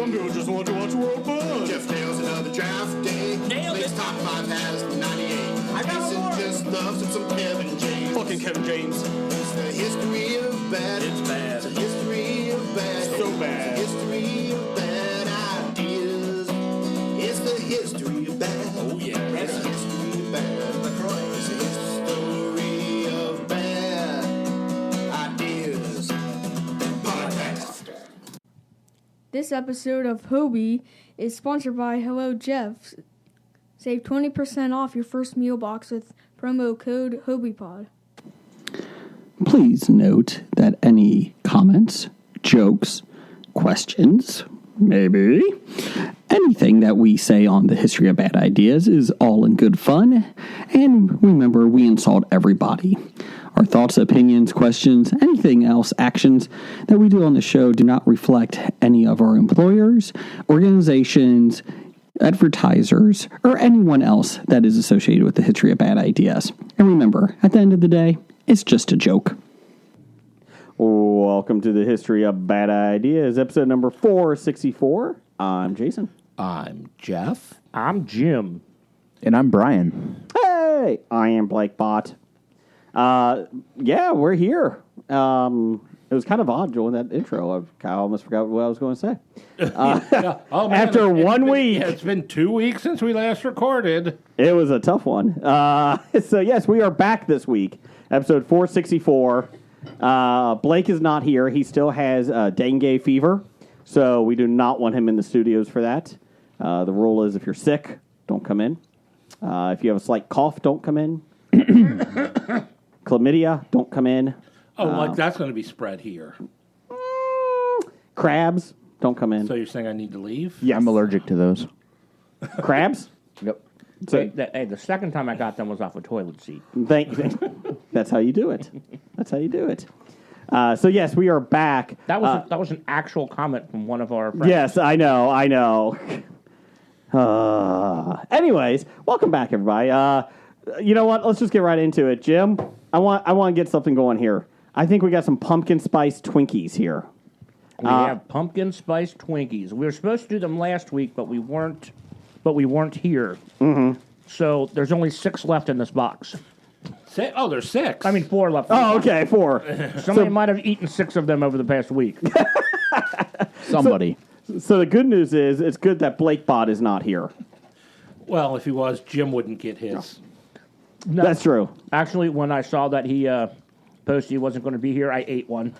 Some people just want to watch world fun. Jeff Nails another draft day. Nailed Makes it. top 5 has 98. I got Mason one more. just loves him some Kevin James. Fucking Kevin James. It's the history of bad. It's bad. It's the history of bad. So bad. It's the history of bad ideas. It's the history of bad. Oh, yeah. It's the history of bad. LaCroix. It's the history of bad ideas. Podcast. This episode of Hobie is sponsored by Hello Jeff. Save 20% off your first meal box with promo code HobiePod. Please note that any comments, jokes, questions, maybe anything that we say on the history of bad ideas is all in good fun. And remember, we insult everybody. Our thoughts, opinions, questions, anything else, actions that we do on the show do not reflect any of our employers, organizations, advertisers, or anyone else that is associated with the history of bad ideas. And remember, at the end of the day, it's just a joke. Welcome to the History of Bad Ideas, episode number 464. I'm Jason. I'm Jeff. I'm Jim. And I'm Brian. Hey, I am Blake Bott. Yeah, we're here. It was kind of odd doing that intro. I almost forgot what I was going to say. Oh, man, After 1 week. It's been 2 weeks since we last recorded. It was a tough one. So, yes, we are back this week. Episode 464. Blake is not here. He still has dengue fever, so we do not want him in the studios for that. The rule is if you're sick, don't come in. If you have a slight cough, don't come in. Chlamydia, don't come in. Oh, like that's going to be spread here. Crabs, don't come in. So you're saying I need to leave? Yes. I'm allergic to those. Crabs? Yep. So, Hey, the second time I got them was off a toilet seat. That's how you do it. That's how you do it. So, yes, we are back. That was an actual comment from one of our friends. Yes, I know. Anyways, welcome back, everybody. You know what? Let's just get right into it. Jim, I want to get something going here. I think we got some pumpkin spice Twinkies here. We have pumpkin spice Twinkies. We were supposed to do them last week, but we weren't here. Mm-hmm. So there's only 6 left in this box. Oh, there's 6. I mean 4 left. Oh, okay, 4. Somebody might have eaten 6 of them over the past week. Somebody. So the good news is it's good that Blake Bott is not here. Well, if he was, Jim wouldn't get his. No. That's true. Actually, when I saw that he posted he wasn't going to be here, I ate one.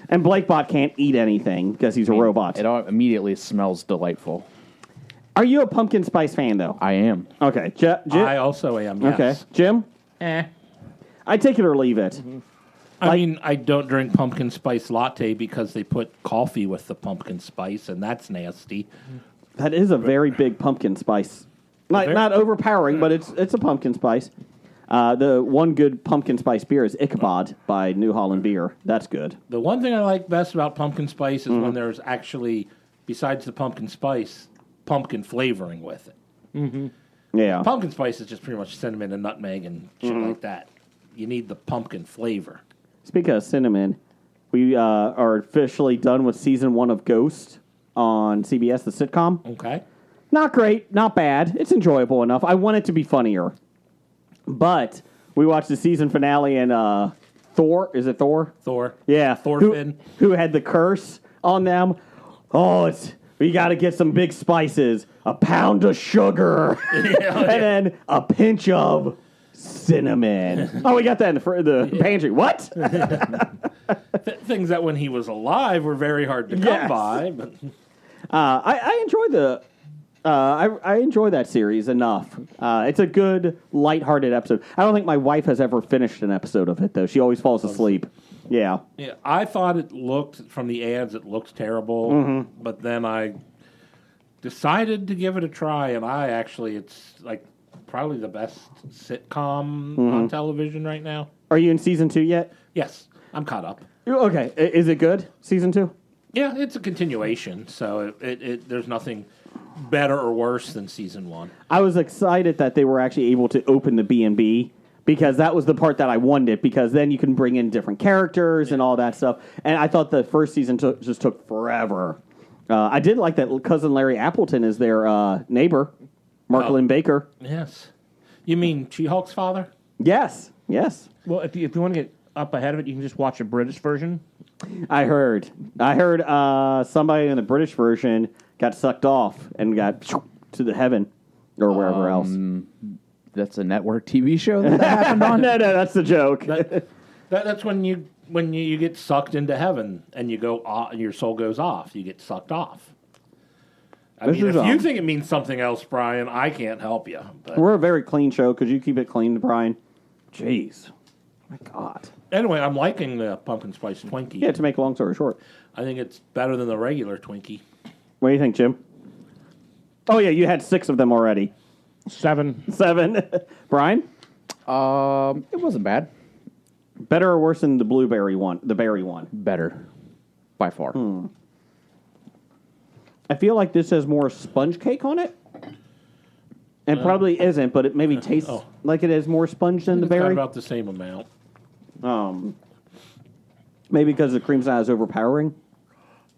And Blake Bott can't eat anything because he's a robot. It immediately smells delightful. Are you a pumpkin spice fan, though? I am. Okay. I also am, yes. Okay. Jim? Eh. I take it or leave it. Mm-hmm. I mean, I don't drink pumpkin spice latte because they put coffee with the pumpkin spice, and that's nasty. That is a very big pumpkin spice. Not overpowering, but it's a pumpkin spice. The one good pumpkin spice beer is Ichabod by New Holland Beer. That's good. The one thing I like best about pumpkin spice is when there's actually, besides the pumpkin spice, pumpkin flavoring with it. Mm-hmm. Yeah. Pumpkin spice is just pretty much cinnamon and nutmeg and shit like that. You need the pumpkin flavor. Speaking of cinnamon, we are officially done with season 1 of Ghost on CBS, the sitcom. Okay. Not great, not bad. It's enjoyable enough. I want it to be funnier. But we watched the season finale and Thor, is it Thor? Thor. Yeah. Thorfinn. Who had the curse on them. Oh, we got to get some big spices. A pound of sugar. And then a pinch of cinnamon. Oh, we got that in the pantry. What? Things that when he was alive were very hard to come by. But I enjoy I enjoy that series enough. It's a good, lighthearted episode. I don't think my wife has ever finished an episode of it, though. She always falls asleep. Yeah. Yeah, I thought it looked, from the ads, it looked terrible. But then I decided to give it a try, and it's like probably the best sitcom on television right now. Are you in season 2 yet? Yes, I'm caught up. Okay. Is it good, season 2? Yeah, it's a continuation, so there's nothing better or worse than season 1. I was excited that they were actually able to open the B&B because that was the part that I wanted, because then you can bring in different characters and all that stuff. And I thought the first season just took forever. I did like that Cousin Larry Appleton is their neighbor, Mark Lynn Baker. Yes. You mean She-Hulk's father? Yes. Well, if you want to get up ahead of it, you can just watch a British version. I heard somebody in the British version got sucked off and got to the heaven or wherever else. That's a network TV show that happened on? No, that's the joke. That's when you get sucked into heaven and you go off, and your soul goes off. You get sucked off. I This mean, is, if you think it means something else, Brian, I can't help you. But We're a very clean show. Could you keep it clean, Brian? Jeez. My God. anyway, I'm liking the pumpkin spice Twinkie. Yeah, to make a long story short. I think it's better than the regular Twinkie. What do you think, Jim? Oh, yeah, you had 6 of them already. 7. 7. Brian? It wasn't bad. Better or worse than the blueberry one? The berry one? Better. By far. I feel like this has more sponge cake on it. It probably isn't, but it maybe tastes like it has more sponge than the It's got berry. about the same amount. Maybe because the cream's not as overpowering.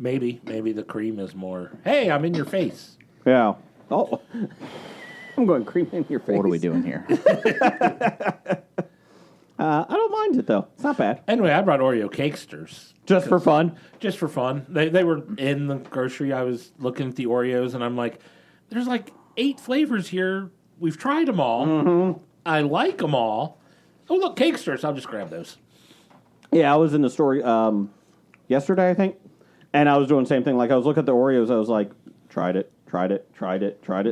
Maybe the cream is more. Hey, I'm in your face. Yeah. Oh, I'm going cream in your face. What are we doing here? I don't mind it though. It's not bad. Anyway, I brought Oreo Cakesters. Just for fun. Just for fun. They were in the grocery. I was looking at the Oreos, and I'm like, there's like 8 flavors here. We've tried them all. Mm-hmm. I like them all. Oh, look, Cakesters. I'll just grab those. Yeah, I was in the store yesterday, I think, and I was doing the same thing. Like I was looking at the Oreos, I was like, tried it.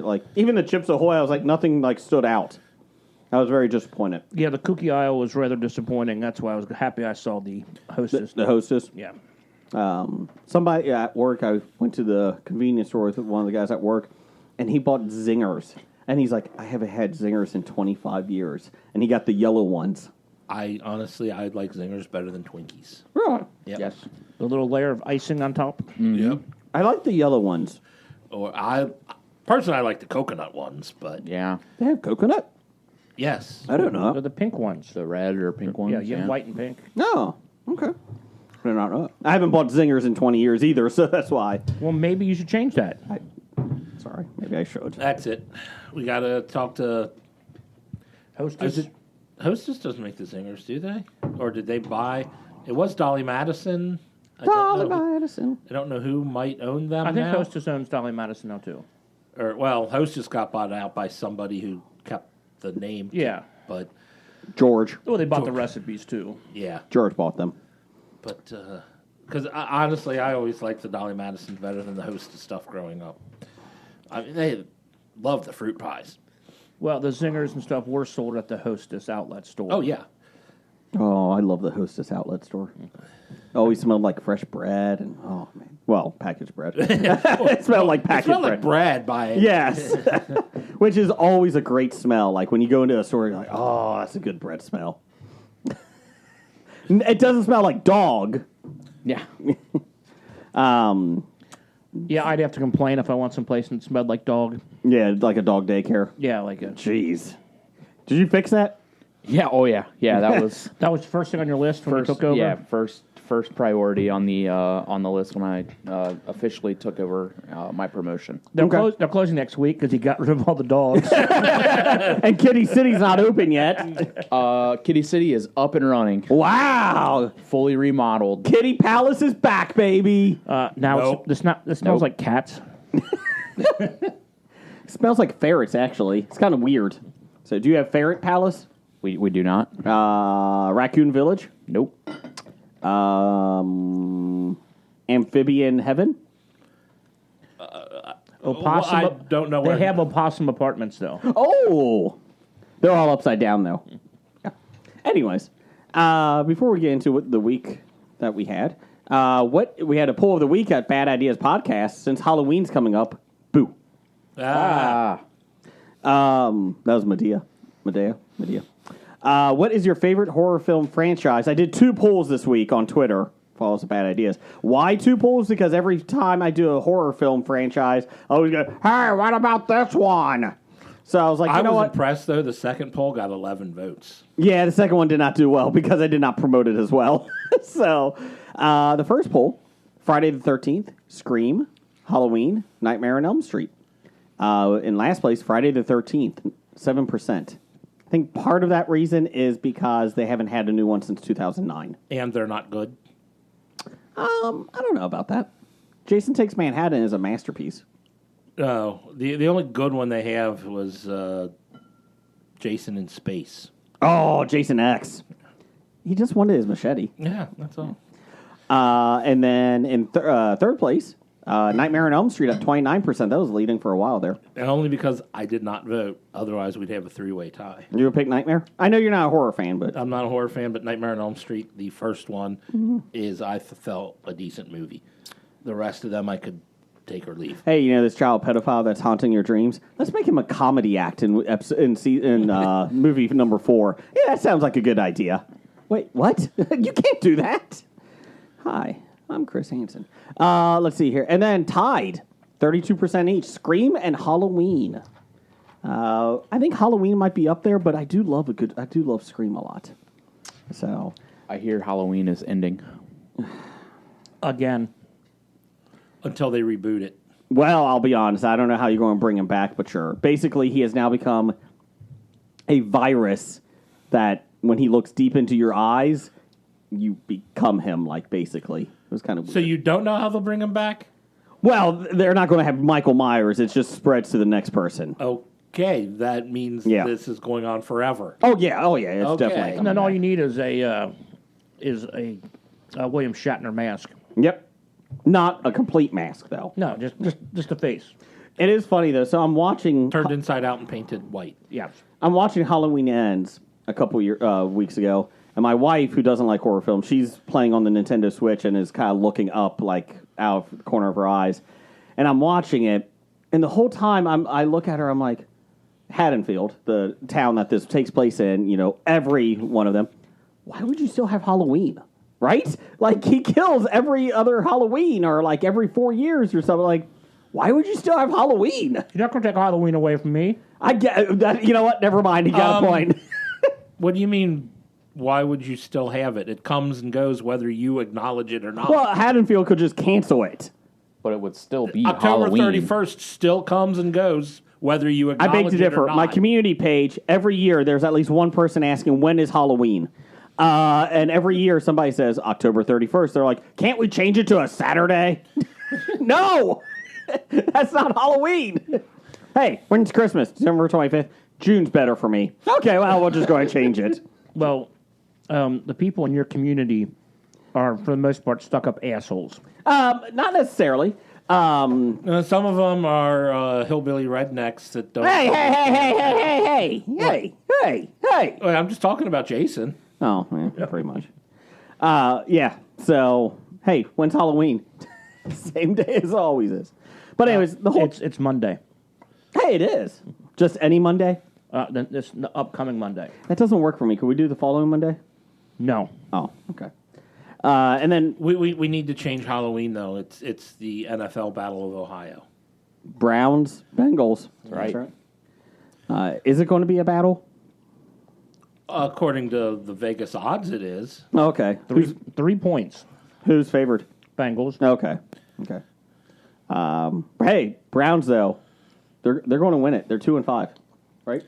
Like even the Chips Ahoy, I was like, nothing like stood out. I was very disappointed. Yeah, the cookie aisle was rather disappointing. That's why I was happy I saw the Hostess. The Hostess. Yeah. Somebody at work, I went to the convenience store with one of the guys at work, and he bought Zingers. And he's like, I haven't had Zingers in 25 years. And he got the yellow ones. I like Zingers better than Twinkies. Really? Yep. Yes. The little layer of icing on top. Yep. I like the yellow ones. Or I like the coconut ones, but Yeah. They have coconut? yes. I don't They're know. the pink ones. The red or pink ones. Yeah, you have white and pink. No. Okay. I did not know. I haven't bought Zingers in 20 years either, so that's why. Well, maybe you should change that. Sorry. Maybe I should. That's it. We got to talk to Hostess. Hostess doesn't make the Zingers, do they? Or did they buy? It was Dolly Madison. Dolly Madison. I don't know who might own them I think now. Hostess owns Dolly Madison now, too. Or, well, Hostess got bought out by somebody who kept the name. Yeah. But, George. Well, they bought the recipes, too. yeah. George bought them. But, because honestly, I always liked the Dolly Madison better than the Hostess stuff growing up. I mean, they love the fruit pies. Well, the Zingers and stuff were sold at the Hostess outlet store. Oh, yeah. Oh, I love the Hostess outlet store. Always smelled like fresh bread and oh man, well, packaged bread. It smelled like It packaged smelled bread. like bread by it. Yes, which is always a great smell. Like when you go into a store, you're like, oh, that's a good bread smell. It doesn't smell like dog. Yeah. Yeah, I'd have to complain if I want some place that smelled like dog. Yeah, like a dog daycare. Yeah, like a... Jeez, did you fix that? Yeah. Oh, yeah. Yeah, that was That was first thing on your list when you took over? Yeah, first priority on the list when I officially took over my promotion. They're closing next week because he got rid of all the dogs. And Kitty City's not open yet. Kitty City is up and running, Wow, fully remodeled. Kitty Palace is back, baby. Now Nope. this smells like cats. It smells like ferrets. Actually, it's kind of weird. So, do you have Ferret Palace? We do not. Raccoon Village? Nope. Amphibian Heaven? Opossum. I don't know where. They have opossum apartments, though. Oh! They're all upside down, though. Yeah. Anyways, before we get into what the week that we had, we had a poll of the week at Bad Ideas Podcast. Since Halloween's coming up, boo. Ah. That was Medea. What is your favorite horror film franchise? I did 2 polls this week on Twitter. Follows the Bad Ideas. Why 2 polls? Because every time I do a horror film franchise, I always go, hey, what about this one? So I was like, I you know was what? impressed, though. The second poll got 11 votes. Yeah, the second one did not do well because I did not promote it as well. So the first poll, Friday the 13th, Scream, Halloween, Nightmare on Elm Street. In last place, Friday the 13th, 7%. I think part of that reason is because they haven't had a new one since 2009. And they're not good. I don't know about that. Jason Takes Manhattan is a masterpiece. No, the only good one they have was Jason in Space. Oh, Jason X. He just wanted his machete. Yeah, that's all. And then in third place, Nightmare on Elm Street at 29%. That was leading for a while there. And only because I did not vote. Otherwise, we'd have a three-way tie. You would pick Nightmare? I know you're not a horror fan, but... I'm not a horror fan, but Nightmare on Elm Street, the first one, is, I felt, a decent movie. The rest of them I could take or leave. Hey, you know this child pedophile that's haunting your dreams? Let's make him a comedy act in movie number 4. Yeah, that sounds like a good idea. Wait, what? You can't do that. Hi, I'm Chris Hansen. Let's see here. And then tied, 32% each, Scream and Halloween. I think Halloween might be up there, but I do love Scream a lot. So I hear Halloween is ending. Again. Until they reboot it. well, I'll be honest. I don't know how you're going to bring him back, but sure. Basically, he has now become a virus that when he looks deep into your eyes, you become him, like, basically. It was kind of weird. So you don't know how they'll bring him back? Well, they're not going to have Michael Myers. It just spreads to the next person. Okay, that means this is going on forever. Oh, yeah. It's Okay. definitely And then all you need is a William Shatner mask. Yep. Not a complete mask, though. No, just a face. It is funny, though. So I'm watching... Turned inside out and painted white. Yeah. I'm watching Halloween Ends a couple weeks ago, and my wife, who doesn't like horror films, she's playing on the Nintendo Switch and is kind of looking up, like, out of the corner of her eyes. And I'm watching it, and the whole time I look at her, I'm like, Haddonfield, the town that this takes place in, every one of them, why would you still have Halloween? Right? Like, he kills every other Halloween, or like every 4 years or something. Like, why would you still have Halloween? You're not going to take Halloween away from me. I get that. You know what? Never mind. He got a point. What do you mean, why would you still have it? It comes and goes whether you acknowledge it or not. Well, Haddonfield could just cancel it. But it would still be October Halloween. 31st still comes and goes whether you I acknowledge beg to it or differ. not. My community page, every year, there's at least one person asking, when is Halloween? And every year somebody says October 31st. They're like, can't we change it to a Saturday? No! That's not Halloween. Hey, when's Christmas? December 25th? June's better for me. Okay, well, we'll just go and change it. Well, the people in your community are, for the most part, stuck-up assholes. Not necessarily. Some of them are hillbilly rednecks that don't... Hey. Wait, I'm just talking about Jason. Oh, yeah, pretty much. Yeah, so, hey, when's Halloween? Same day as always is. But anyways, the whole... It's Monday. Hey, it is. Just any Monday? This upcoming Monday. That doesn't work for me. Could we do the following Monday? No. Oh, okay. And then We need to change Halloween, though. It's the NFL Battle of Ohio. Browns, Bengals. Right. That's right. Is it going to be a battle? According to the Vegas odds, it is. Okay. 3 points. Who's favored? Bengals. Okay. Hey, Browns though, they're going to win it. They're 2-5, right?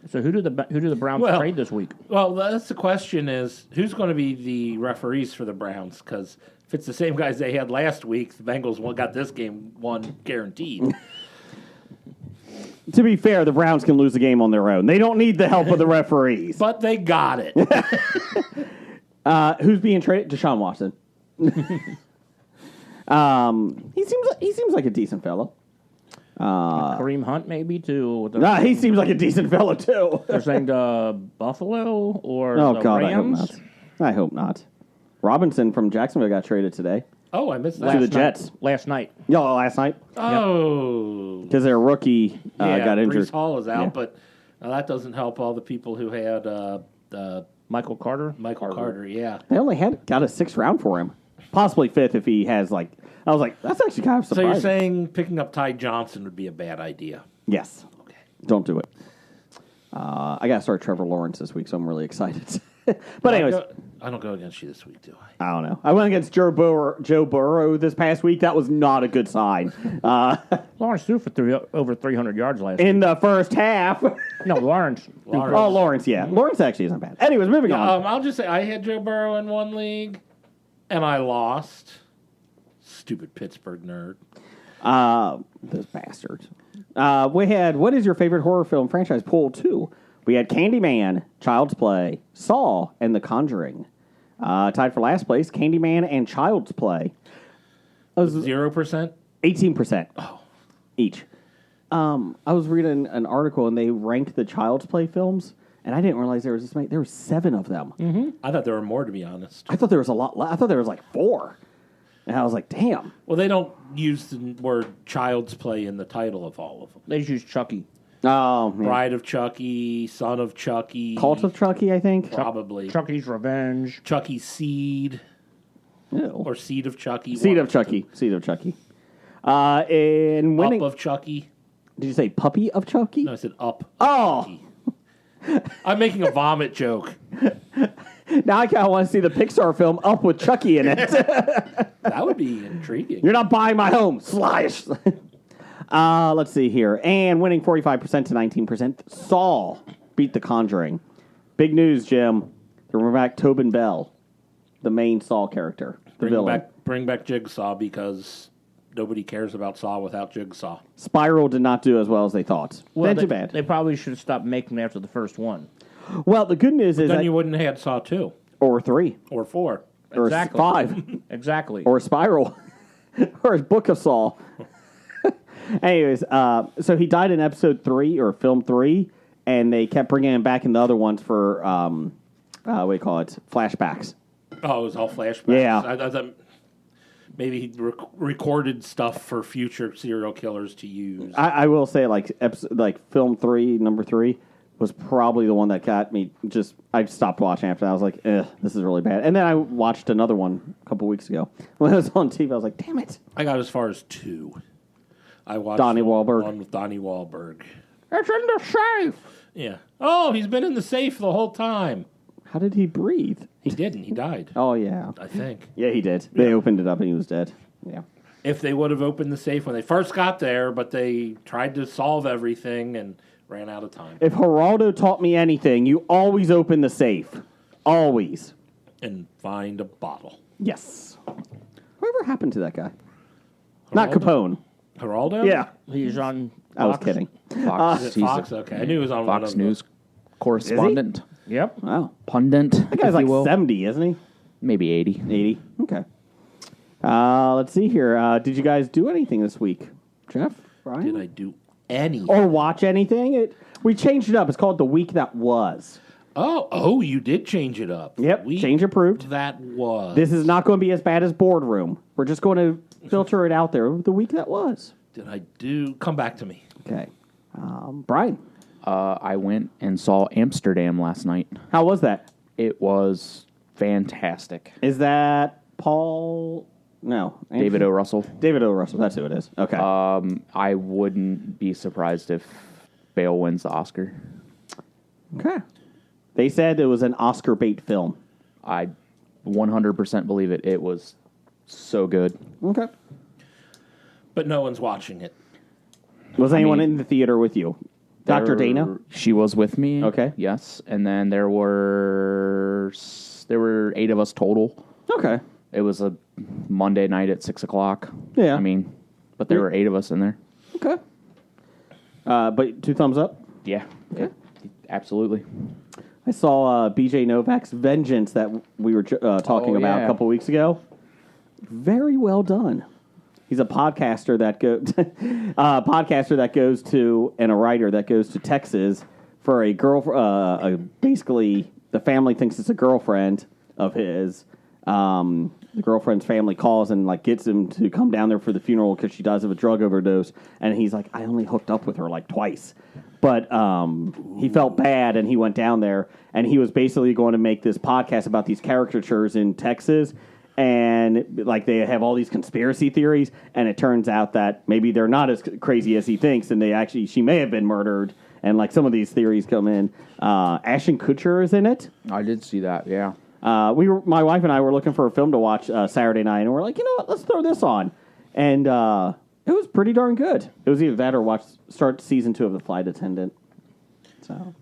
So who do the Browns trade this week? Well, that's the question: is who's going to be the referees for the Browns? Because if it's the same guys they had last week, the Bengals got this game won guaranteed. To be fair, the Browns can lose the game on their own. They don't need the help of the referees. But they got it. Who's being traded? Deshaun Watson. He seems like a decent fellow. Kareem Hunt, maybe, too. He seems like a decent fellow too. They're saying Buffalo or Oh the God, Rams? I hope not. Robinson from Jacksonville got traded today Oh, I missed that. to the Jets. Last night. Last night Oh, because their rookie got injured. Brees Hall is out, Yeah. but that doesn't help all the people who had Michael Carter? Michael Carter. Yeah. They only got a 6th round for him, possibly 5th if he has like. I was like, that's actually kind of So surprising. you're saying picking up Ty Johnson would be a bad idea? Yes. Okay. Don't do it. I got to start Trevor Lawrence this week, so I'm really excited. But anyways, I don't go against you this week, do I? I don't know. I went against Joe Burrow this past week. That was not a good sign. Lawrence threw for over 300 yards last week. In the first half. No, Lawrence. Oh, Lawrence, yeah. Lawrence actually isn't bad. Anyways, moving on. I'll just say I had Joe Burrow in one league, and I lost. Stupid Pittsburgh nerd. Those bastards. We had, what is your favorite horror film franchise? Poll 2. We had Candyman, Child's Play, Saw, and The Conjuring. Tied for last place, Candyman and Child's Play. 0%? 18%. Each. I was reading an article, and they ranked the Child's Play films, and I didn't realize there was this many. There were 7 of them. Mm-hmm. I thought there were more, to be honest. I thought there was a lot less. I thought there was like 4. And I was like, damn. Well, they don't use the word Child's Play in the title of all of them. They just use Chucky. Oh, man. Bride of Chucky, Son of Chucky. Cult of Chucky, I think. Probably. Chucky's Revenge. Chucky's Seed. Ew. Or Seed of Chucky. Seed of Chucky. Seed of Chucky. And winning. Up of Chucky. Did you say Puppy of Chucky? No, I said Up. Oh. Chucky. I'm making a vomit joke. Now I kind of want to see the Pixar film Up with Chucky in it. That would be intriguing. You're not buying my home. Slash. Let's see here. And winning 45% to 19%. Saw beat The Conjuring. Big news, Jim. We're back Tobin Bell, the main Saw character, the villain. Bring back Jigsaw because nobody cares about Saw without Jigsaw. Spiral did not do as well as they thought. Well, Too bad. They probably should have stopped making them after the first one. Well, the good news is Then that... you wouldn't have had Saw 2. Or 3. Or 4. Or Exactly. 5. Exactly. Or Spiral. Or Book of Saw. Anyways, so he died in episode 3, or film 3, and they kept bringing him back in the other ones for, what do you call it, flashbacks. Oh, it was all flashbacks. Yeah. I thought maybe he recorded stuff for future serial killers to use. I will say, film 3, number 3, was probably the one that got me I stopped watching after that. I was like, this is really bad. And then I watched another one a couple weeks ago. When it was on TV, I was like, damn it. I got as far as 2. I watched Donnie Wahlberg. one with Donnie Wahlberg. It's in the safe. Yeah. Oh, he's been in the safe the whole time. How did he breathe? He didn't. He died. Oh, yeah. I think. Yeah, he did. They opened it up and he was dead. Yeah. If they would have opened the safe when they first got there, but they tried to solve everything and ran out of time. If Geraldo taught me anything, you always open the safe. Always. And find a bottle. Yes. Whatever happened to that guy? Not Capone. Geraldo? Yeah. He's on Fox. I was kidding. Fox, Is it he's Fox? a Okay. I knew he was on one Fox of them. News correspondent. Yep. Wow. Pundit, That guy's if like you will. 70, isn't he? Maybe 80. 80. Okay. Let's see here. Did you guys do anything this week? Jeff? Brian? Did I do any? Or watch anything? We changed it up. It's called The Week That Was. Oh, you did change it up. Yep, change approved. That was. This is not going to be as bad as Boardroom. We're just going to filter it out there. The Week That Was. Did I do? Come back to me. Okay. Brian, I went and saw Amsterdam last night. how was that? It was fantastic. Is that Paul? No. David O. Russell. David O. Russell. That's who it is. Okay. I wouldn't be surprised if Bale wins the Oscar. Okay. They said it was an Oscar bait film. I 100% believe it. It was so good. Okay. But no one's watching it. Was anyone in the theater with you? Dr. Dana? She was with me. Okay. Yes, and then there were 8 of us total. Okay. It was a Monday night at 6:00. Yeah. I mean, but there were 8 of us in there. Okay. But 2 thumbs up? Yeah. Absolutely. I saw BJ Novak's Vengeance that we were talking about a couple weeks ago. Very well done. He's a podcaster that goes to, and a writer that goes to Texas for a girl. Basically, the family thinks it's a girlfriend of his. The girlfriend's family calls and gets him to come down there for the funeral because she dies of a drug overdose. And he's like, I only hooked up with her twice. But he felt bad, and he went down there, and he was basically going to make this podcast about these caricatures in Texas. And they have all these conspiracy theories, and it turns out that maybe they're not as crazy as he thinks, and she may have been murdered, and like some of these theories come in. Ashton Kutcher is in it. I did see that. Yeah. My wife and I were looking for a film to watch Saturday night, and we're like, you know what, let's throw this on, and it was pretty darn good. It was either that or start season 2 of The Flight Attendant. So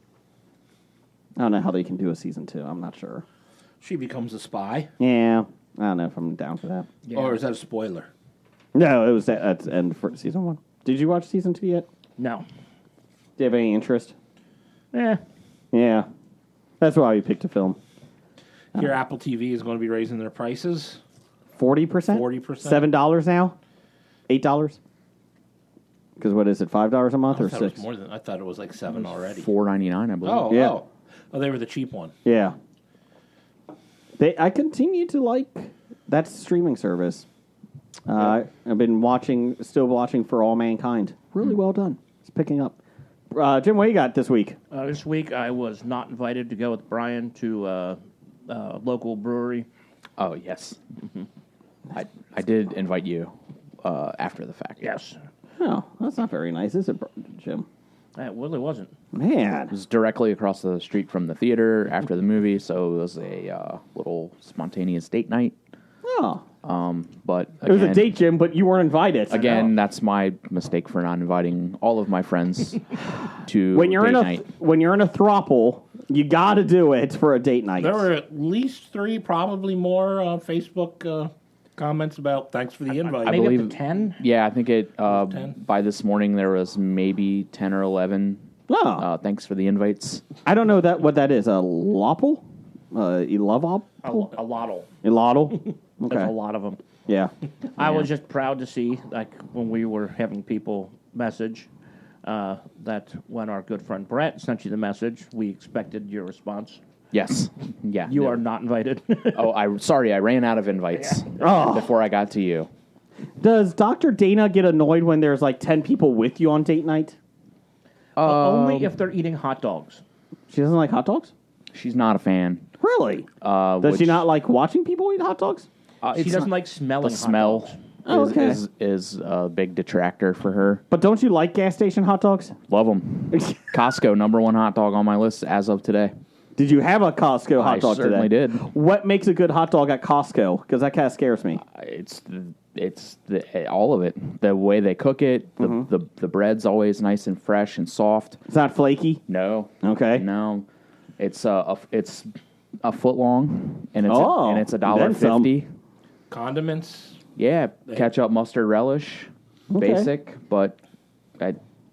I don't know how they can do a season 2. I'm not sure. She becomes a spy. Yeah, I don't know if I'm down for that. Yeah. Or is that a spoiler? No, it was at the end for season 1. Did you watch season 2 yet? No. Do you have any interest? Eh. Yeah, that's why we picked a film. Here, Apple TV is going to be raising their prices. 40%? 40%. $7 now? $8? Because what is it, $5 a month or I thought it was $6? more than I thought it was like $7 already. $4.99, I believe. Oh, Yeah. oh, they were the cheap one. Yeah. I continue to like that streaming service. I've been still watching For All Mankind. Really well done. It's picking up. Jim, what you got this week? This week I was not invited to go with Brian to a local brewery. Oh, yes. I did invite you after the fact. Yes. Oh, that's not very nice, is it, Jim? It really wasn't. It Man. was directly across the street from the theater after the movie, so it was a little spontaneous date night. Oh. But It was a again- date, Jim, but you weren't invited. Again, that's my mistake for not inviting all of my friends to When you're date in night. when you're in a throuple, you got to do it for a date night. There were at least 3, probably more, Facebook comments about thanks for the invite. Maybe believe- up to 10? Yeah, I think it. 10? By this morning, there was maybe 10 or 11. Oh. Thanks for the invites. I don't know what that is. A lopple? Elovop? A lottle. A lottle? There's a Okay. lot of them. Yeah. I was just proud to see, like, when we were having people message, that when our good friend Brett sent you the message, we expected your response. Yes. Yeah. You are not invited. Sorry, I ran out of invites Oh. before I got to you. Does Dr. Dana get annoyed when there's like 10 people with you on date night? Only if they're eating hot dogs. She doesn't like hot dogs? She's not a fan. Really? Does she which- not like watching people eat hot dogs? She It's doesn't not- like smelling The hot smell dogs. Oh, okay. is a big detractor for her. But don't you like gas station hot dogs? Love them. Costco, #1 hot dog on my list as of today. Did you have a Costco hot I dog certainly today? did. What makes a good hot dog at Costco? Because that kind of scares me. It's all of it. The way they cook it, the bread's always nice and fresh and soft. It's not flaky? No, Okay. no, it's a foot long and it's Oh, and it's then some. $1.50. Condiments. Yeah, ketchup, mustard, relish, Okay. basic, but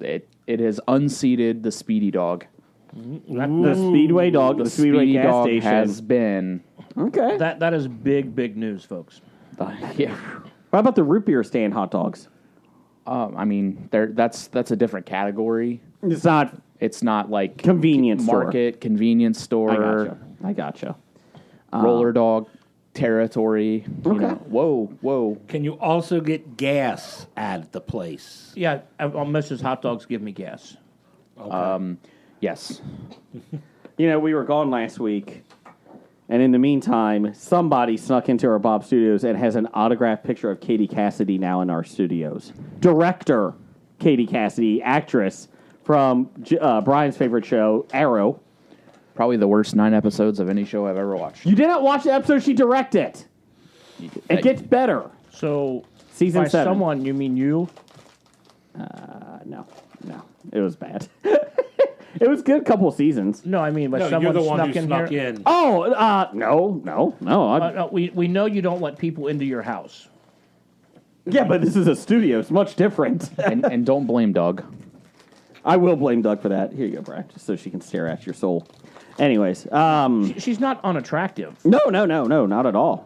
it has unseated the Speedy Dog. The Speedway dog, the Speedway Speedy gas Dog station. has been. Okay. That is big news, folks. Yeah. What about the root beer stand hot dogs? I mean, that's a different category. It's not. It's not like Convenience store. market, convenience store, I gotcha. roller dog territory. You Okay. know, whoa. Can you also get gas at the place? Yeah, Mrs. Hot Dogs give me gas. Yes. You know, we were gone last week, and in the meantime, somebody snuck into our Bob Studios and has an autographed picture of Katie Cassidy now in our studios. Director Katie Cassidy, actress from Brian's favorite show, Arrow. Probably the worst 9 episodes of any show I've ever watched. You didn't watch the episode she directed. It gets better. So, Season by 7. someone, you mean you? No. It was bad. It was a good couple seasons. No, I mean, by No, someone you're the one snuck who in snuck here. in. Oh, no. No, we know you don't let people into your house. Yeah, but this is a studio. It's much different. and don't blame Doug. I will blame Doug for that. Here you go, Brian, just so she can stare at your soul. Anyways, She's not unattractive. no, not at all.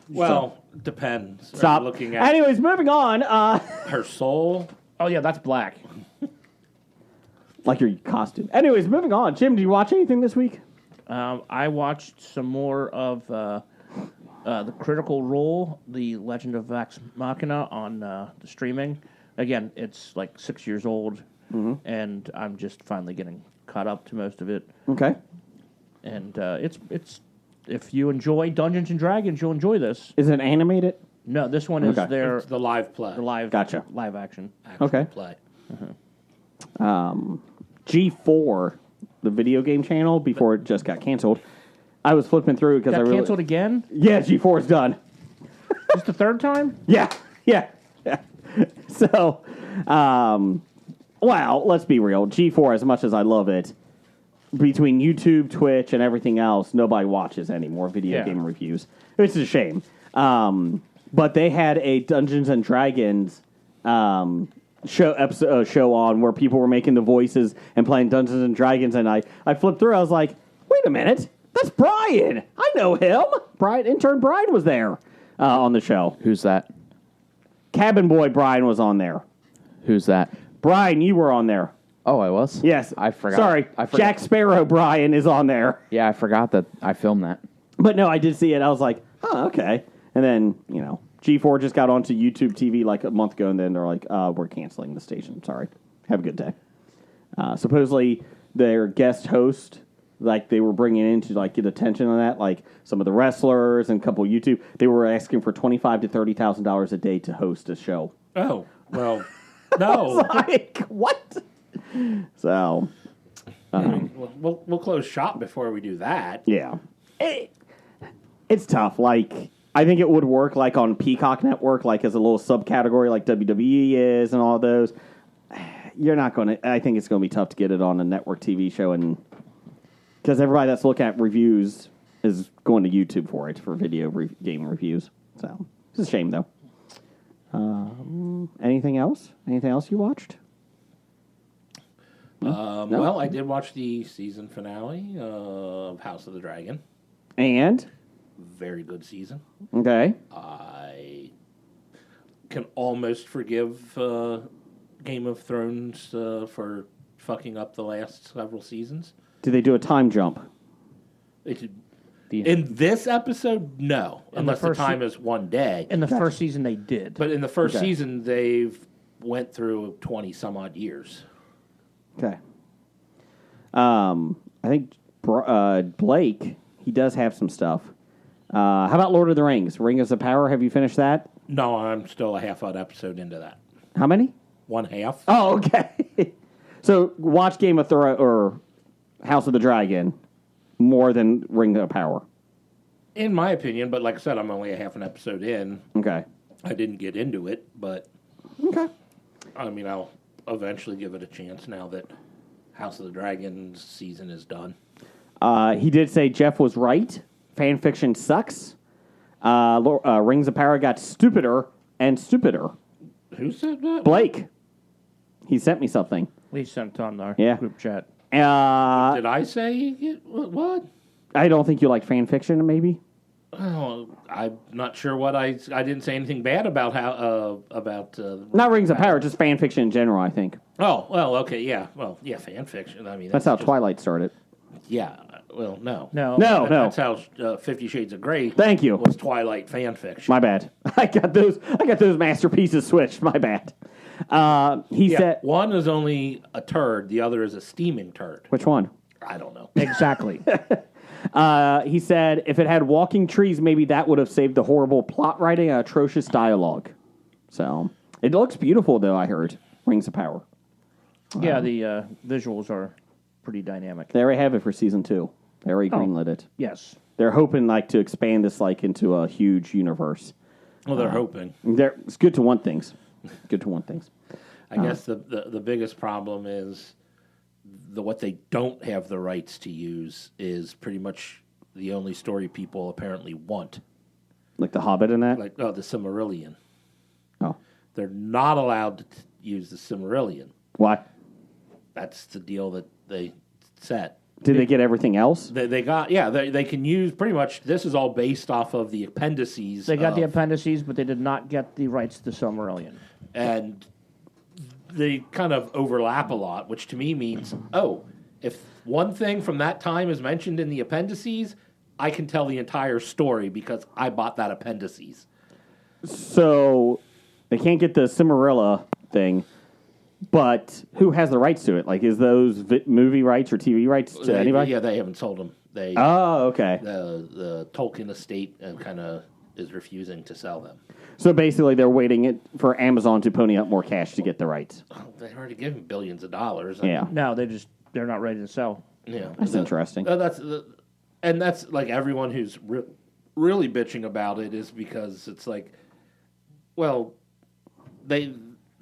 Well, depends. Are you Stop. looking at Anyways, moving on. her soul. Oh, yeah, that's black. Like your costume. Anyways, moving on. Jim, did you watch anything this week? I watched some more of the Critical Role, The Legend of Vax Machina on the streaming. Again, it's like 6 years old, and I'm just finally getting caught up to most of it. Okay. And it's if you enjoy Dungeons and Dragons, you'll enjoy this. Is it animated? No, this one is Okay. It's the live play. the live Gotcha. live action. Actual Okay. play. G4, the video game channel, before it just got canceled. I was flipping through because I Got really... canceled again? Yeah, G4 is done. Just the third time? Yeah. So, well, let's be real. G4, as much as I love it, between YouTube, Twitch, and everything else, nobody watches anymore video game reviews. It's a shame. But they had a Dungeons and Dragons show on where people were making the voices and playing Dungeons and Dragons, and I flipped through. I was like, wait a minute, that's Brian. I know him. Intern Brian was there on the show. Who's that? Cabin Boy Brian was on there. Who's that? Brian, you were on there. Oh, I was? Yes. I forgot. Sorry, Jack Sparrow Brian is on there. Yeah, I forgot that I filmed that. But no, I did see it. I was like, oh, okay. And then, G4 just got onto YouTube TV like a month ago, and then they're like, we're canceling the station. Sorry. Have a good day. Supposedly, their guest host, like, they were bringing in to, like, get attention on that, like, some of the wrestlers and a couple YouTube, they were asking for $25,000 to $30,000 a day to host a show. Oh, well, no. Like, what? So, We'll close shop before we do that. yeah. It's tough. Like, I think it would work, like, on Peacock Network, like, as a little subcategory like WWE is and all those. You're not going to... I think it's going to be tough to get it on a network TV show, and because everybody that's looking at reviews is going to YouTube for it, for video game reviews. So, it's a shame, though. Anything else? Anything else you watched? No? Well, I did watch the season finale of House of the Dragon. And? Very good season. Okay. I can almost forgive Game of Thrones for fucking up the last several seasons. Did they do a time jump? In this episode, no. Unless the time is one day. In the first season, they did. But in the first season, they've went through 20-some-odd years. Okay. I think Blake, he does have some stuff. How about Lord of the Rings? Ring of Power, have you finished that? No, I'm still a half-odd episode into that. How many? One half. Oh, okay. So watch Game of Thrones or House of the Dragon more than Ring of Power. In my opinion, but like I said, I'm only a half an episode in. Okay. I didn't get into it, but Okay. I mean, I'll eventually give it a chance now that House of the Dragon season is done. He did say Jeff was right. Fan fiction sucks. Rings of Power got stupider and stupider. Who said that? Blake. He sent me something. We sent on our Yeah. group chat. Did I say what? I don't think you like fan fiction, maybe? Oh, I'm not sure what I didn't say anything bad about Not Rings of Power, just fan fiction in general, I think. Oh, well, okay, yeah. Well, yeah, fan fiction. I mean, That's how just, Twilight started. Yeah, well, no. No. That's how 50 Shades of Grey Thank you. was Twilight fan fiction. My bad. I got those masterpieces switched. My bad. He said... One is only a turd, the other is a steaming turd. Which one? I don't know. Exactly. He said, if it had walking trees, maybe that would have saved the horrible plot writing and atrocious dialogue. So, it looks beautiful, though, I heard. Rings of Power. Yeah, the visuals are pretty dynamic. They already have it for season 2. They already greenlit it. Yes. They're hoping to expand this into a huge universe. Well, they're hoping. It's good to want things. Good to want things. I guess the biggest problem is what they don't have the rights to use is pretty much the only story people apparently want. Like The Hobbit and that? Like, the Silmarillion. Oh. They're not allowed to use the Silmarillion. Why? That's the deal that they set. Did they get everything else? They got, they can use pretty much, this is all based off of the appendices. They got the appendices, but they did not get the rights to the Silmarillion. And they kind of overlap a lot, which to me means, if one thing from that time is mentioned in the appendices, I can tell the entire story because I bought that appendices. So they can't get the Cimarilla thing, but who has the rights to it? Like, is those movie rights or TV rights to anybody? Yeah, they haven't sold them. Oh, okay. The Tolkien estate kind of is refusing to sell them. So basically, they're waiting for Amazon to pony up more cash to get the rights. They already give them billions of dollars. Yeah. No, they just they're not ready to sell. Yeah, That's interesting. That's like everyone who's really bitching about it is because it's like, well, they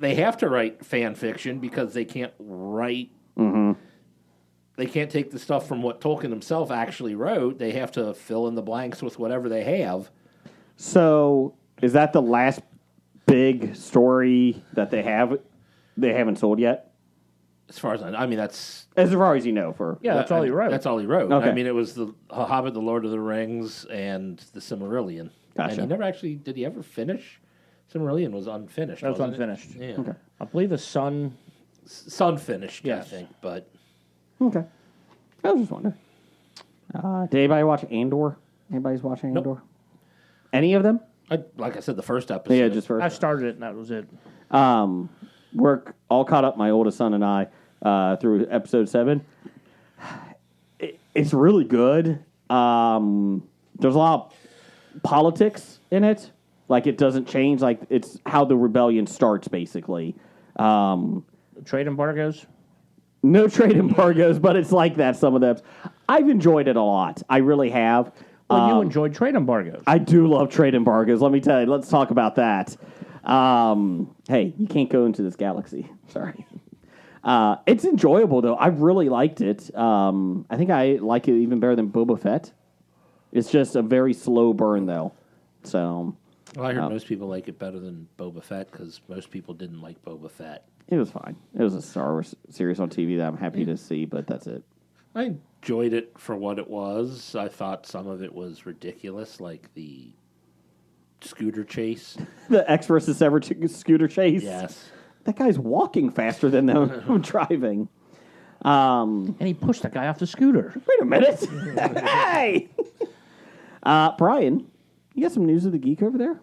have to write fan fiction because they can't write. Mm-hmm. They can't take the stuff from what Tolkien himself actually wrote. They have to fill in the blanks with whatever they have. So, is that the last big story that they haven't sold yet? As far as I mean, that's as far as you know. That's all he wrote. That's all he wrote. Okay. I mean, it was the Hobbit, the Lord of the Rings, and the Silmarillion. Gotcha. And he never actually did. He ever finish? Silmarillion was unfinished. That was wasn't unfinished. It? Yeah. Okay. I believe the Sun. Sun finished. Yes. I think, but Okay. I was just wondering. Did anybody watch Andor? Anybody's watching Nope. Andor? Any of them? like I said, the first episode. Yeah, just first. I started it, and that was it. We're all caught up, my oldest son and I, through episode 7. It's really good. There's a lot of politics in it. Like, it doesn't change. Like, it's how the rebellion starts, basically. Trade embargoes. No trade embargoes, but it's like that, some of them. I've enjoyed it a lot. I really have. Well, you enjoyed trade embargoes. I do love trade embargoes. Let me tell you. Let's talk about that. Hey, you can't go into this galaxy. Sorry. It's enjoyable, though. I really liked it. I think I like it even better than Boba Fett. It's just a very slow burn, though. So, Well, I heard most people like it better than Boba Fett because most people didn't like Boba Fett. it was fine. It was a Star Wars series on TV that I'm happy to see, but that's it. I enjoyed it for what it was. I thought some of it was ridiculous, like the scooter chase. The X versus ever scooter chase. Yes. That guy's walking faster than them driving. And he pushed that guy off the scooter. Wait a minute. Hey! Brian, you got some news of the geek over there?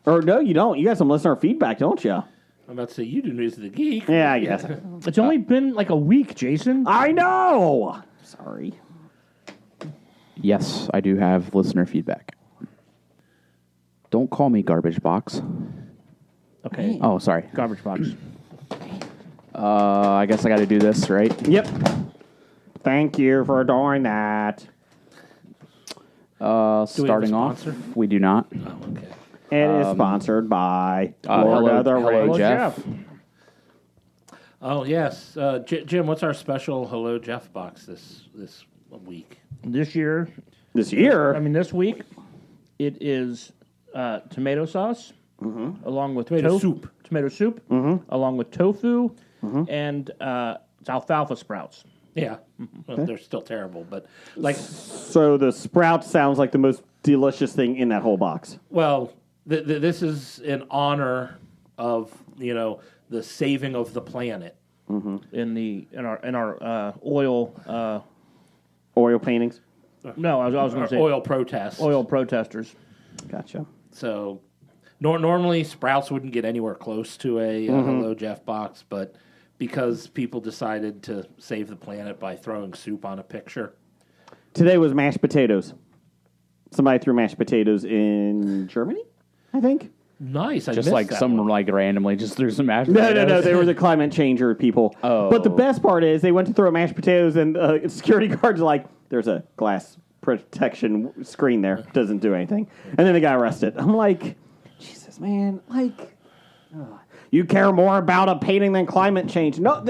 Or no, you don't. You got some listener feedback, don't you? I'm about to say, you do News of the Geek. Yeah, I guess. It's only been like a week, Jason. I know! Sorry. Yes, I do have listener feedback. Don't call me garbage box. Okay. Oh, sorry. Garbage box. I guess I got to do this, right? Yep. Thank you for doing that. we have a Starting off, sponsor? we do not. Oh, okay. It is sponsored by Lord of the hello, Rings. Jeff. Oh, yes. Jim, what's our special Hello Jeff box this week? This year, This year? this week, it is tomato sauce, along with Tomato soup. Tomato soup, along with tofu, and it's alfalfa sprouts. Yeah. Well, they're still terrible, but like, So the sprout sounds like the most delicious thing in that whole box. well, this is in honor of, the saving of the planet. In our oil. Oil paintings. No, I was going to say Oil protests. oil protesters. Gotcha. So normally Sprouts wouldn't get anywhere close to a Hello Jeff box, but because people decided to save the planet by throwing soup on a picture. Today was mashed potatoes. Somebody threw mashed potatoes in Germany, I think. Nice. I Just missed like that some one. randomly just threw some mashed No, potatoes. they were the climate changer people. Oh. But the best part is they went to throw mashed potatoes and security guards are like, there's a glass protection screen there. Doesn't do anything. And then they got arrested. I'm like, Jesus, man. You care more about a painting than climate change. No,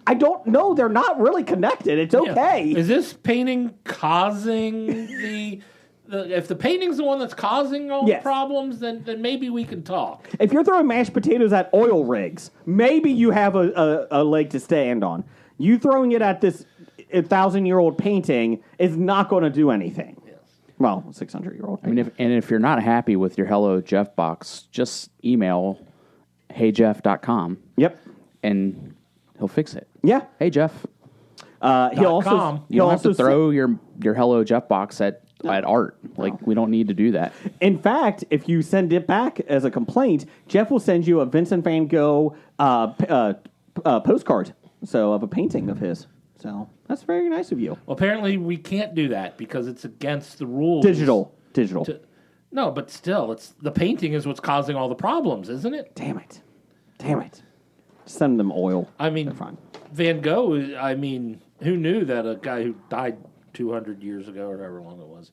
I don't know. They're not really connected. It's okay. Is this painting causing the if the painting's the one that's causing all Yes. the problems, then maybe we can talk. If you're throwing mashed potatoes at oil rigs, maybe you have a leg to stand on. You throwing it at this 1,000-year-old painting is not going to do anything. Yes. Well, 600-year-old. I mean, if you're not happy with your Hello Jeff box, just email heyjeff.com Yep. and he'll fix it. Yeah. Hey, Jeff. He'll also com. You don't have to also throw your Hello Jeff box at art. Like, we don't need to do that. In fact, if you send it back as a complaint, Jeff will send you a Vincent van Gogh postcard, so of a painting of his. So that's very nice of you. Well, apparently we can't do that because it's against the rules. Digital. No, but still, it's the painting is what's causing all the problems, isn't it? Damn it. Send them oil. I mean, They're fine. Van Gogh, I mean, who knew that a guy who died 200 years ago, or however long it was,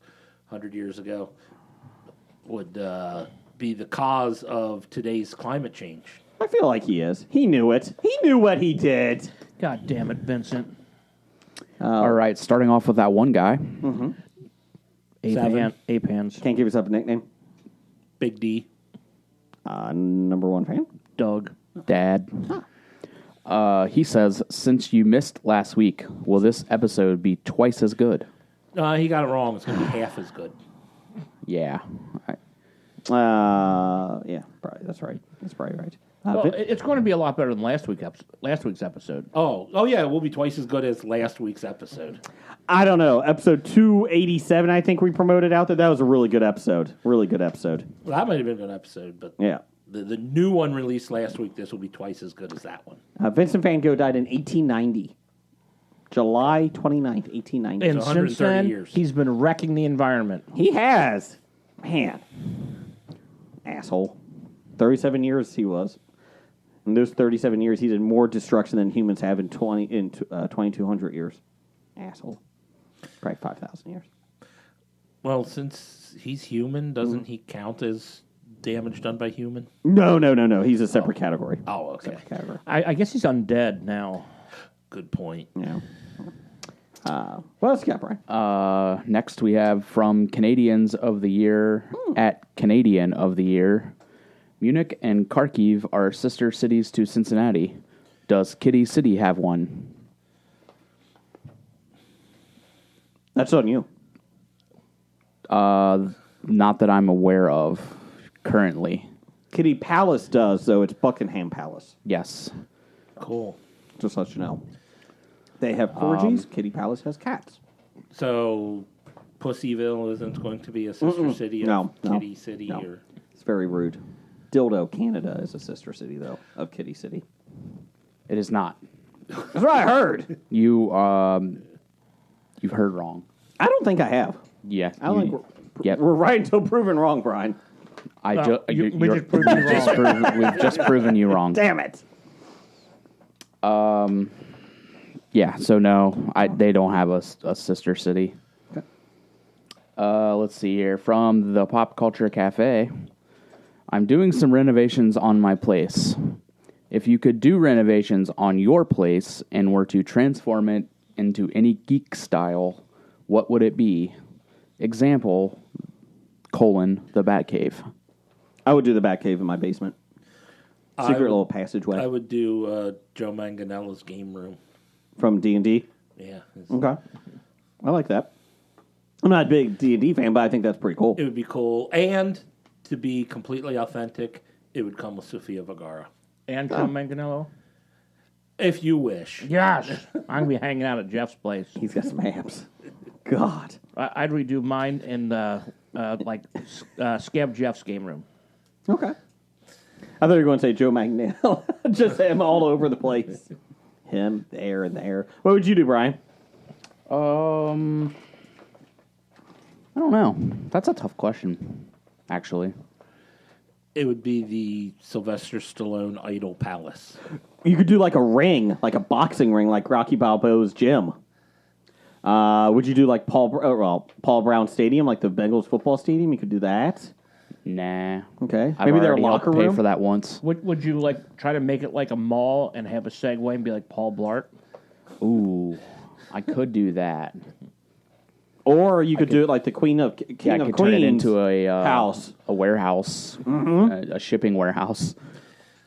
100 years ago, would be the cause of today's climate change? I feel like he is. He knew it. He knew what he did. God damn it, Vincent. All right, starting off with that one guy. Ape hands. Can't give yourself a nickname. Big D. Number one fan. Doug. Dad. He says, since you missed last week, will this episode be twice as good? He got it wrong. It's going to be half as good. Yeah. Yeah, probably. That's right. That's probably right. Well, it's going to be a lot better than last week's episode. Oh yeah, it will be twice as good as last week's episode. I don't know. Episode 287, I think we promoted out there. That was a really good episode. Really good episode. Well, that might have been a good episode, but Yeah. the new one released last week, this will be twice as good as that one. Vincent Van Gogh died in 1890. July 29th, 1890. And So since 130 then, years. he's been wrecking the environment. He has. Man. Asshole. 37 years he was. In those 37 years, he did more destruction than humans have in 2,200 years. Asshole. Probably 5,000 years. Well, since he's human, doesn't he count as damage done by human? No. He's a separate category. Oh, okay. Separate category. I guess he's undead now. Good point. Yeah. What else you got, Brian? Next, we have from Canadians of the Year at Canadian of the Year. Munich and Kharkiv are sister cities to Cincinnati. Does Kitty City have one? That's on you. Not that I'm aware of currently. Kitty Palace does, though. It's Buckingham Palace. Yes. Cool. Just to let you know. They have corgis. Kitty Palace has cats. So, Pussyville isn't going to be a sister city of No. Kitty City? No. Or It's very rude. Dildo, Canada is a sister city, though, of Kitty City. It is not. That's what I heard. You've heard wrong. I don't think I have. Yeah. I don't think Yep. we're right until proven wrong, Brian. We just proved you wrong. We've just proven you wrong. Damn it. Yeah, so no, they don't have a sister city. Okay. Let's see here. From the Pop Culture Cafe, I'm doing some renovations on my place. If you could do renovations on your place and were to transform it into any geek style, what would it be? Example, the Batcave. I would do the Batcave in my basement. Secret would- little passageway I would do Joe Manganiello's game room. from D&D. Yeah. It Okay. I like that. I'm not a big D&D fan, but I think that's pretty cool. would be cool. And to be completely authentic, it would come with Sofia Vergara. And Joe Manganiello? If you wish. Yes. I'm going to be hanging out at Jeff's place. He's got some abs. God. I'd redo mine in Scab Jeff's game room. Okay. I thought you were going to say Joe Manganiello. Just him all over the place. Him, there, and there. What would you do, Brian? I don't know. That's a tough question, actually. It would be the Sylvester Stallone Idol Palace. You could do like a ring, like a boxing ring, like Rocky Balboa's gym. Would you do like Paul Brown Stadium, like the Bengals football stadium? You could do that. Nah. Okay. I've Maybe their already helped locker pay room. for that once. Would you try to make it like a mall and have a segue and be like Paul Blart? Ooh, I could do that. Or you could do it like the King Yeah, of I could Queens turn it into a house. a warehouse, a shipping warehouse.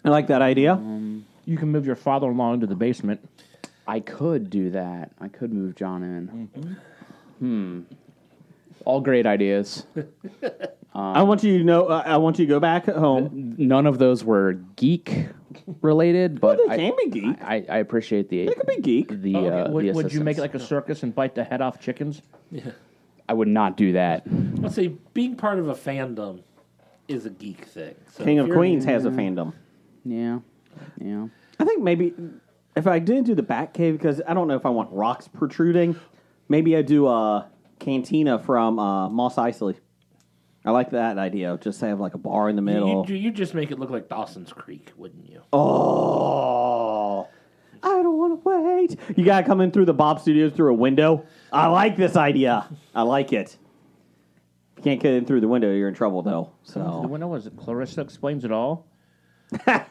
I like that idea. You can move your father-in-law into the basement. I could do that. I could move John in. All great ideas. I want you to know. I want you to go back home. None of those were geek related, but They can be geek. I appreciate the. They could be geek. Would you make it assistance. like a circus and bite the head off chickens? I would not do that. Let's say being part of a fandom is a geek thing. So King if of you're- Queens has a fandom. Yeah. I think maybe if I didn't do the Batcave, because I don't know if I want rocks protruding, maybe I'd do a cantina from Mos Eisley. I like that idea. Just have like a bar in the middle. You just make it look like Dawson's Creek, wouldn't you? Oh, I don't don't want to wait. You got to come in through the Bob Studios through a window. I like this idea. I like it. If you can't get in through the window, you're in trouble, though. The So window was it Clarissa Explains It All? could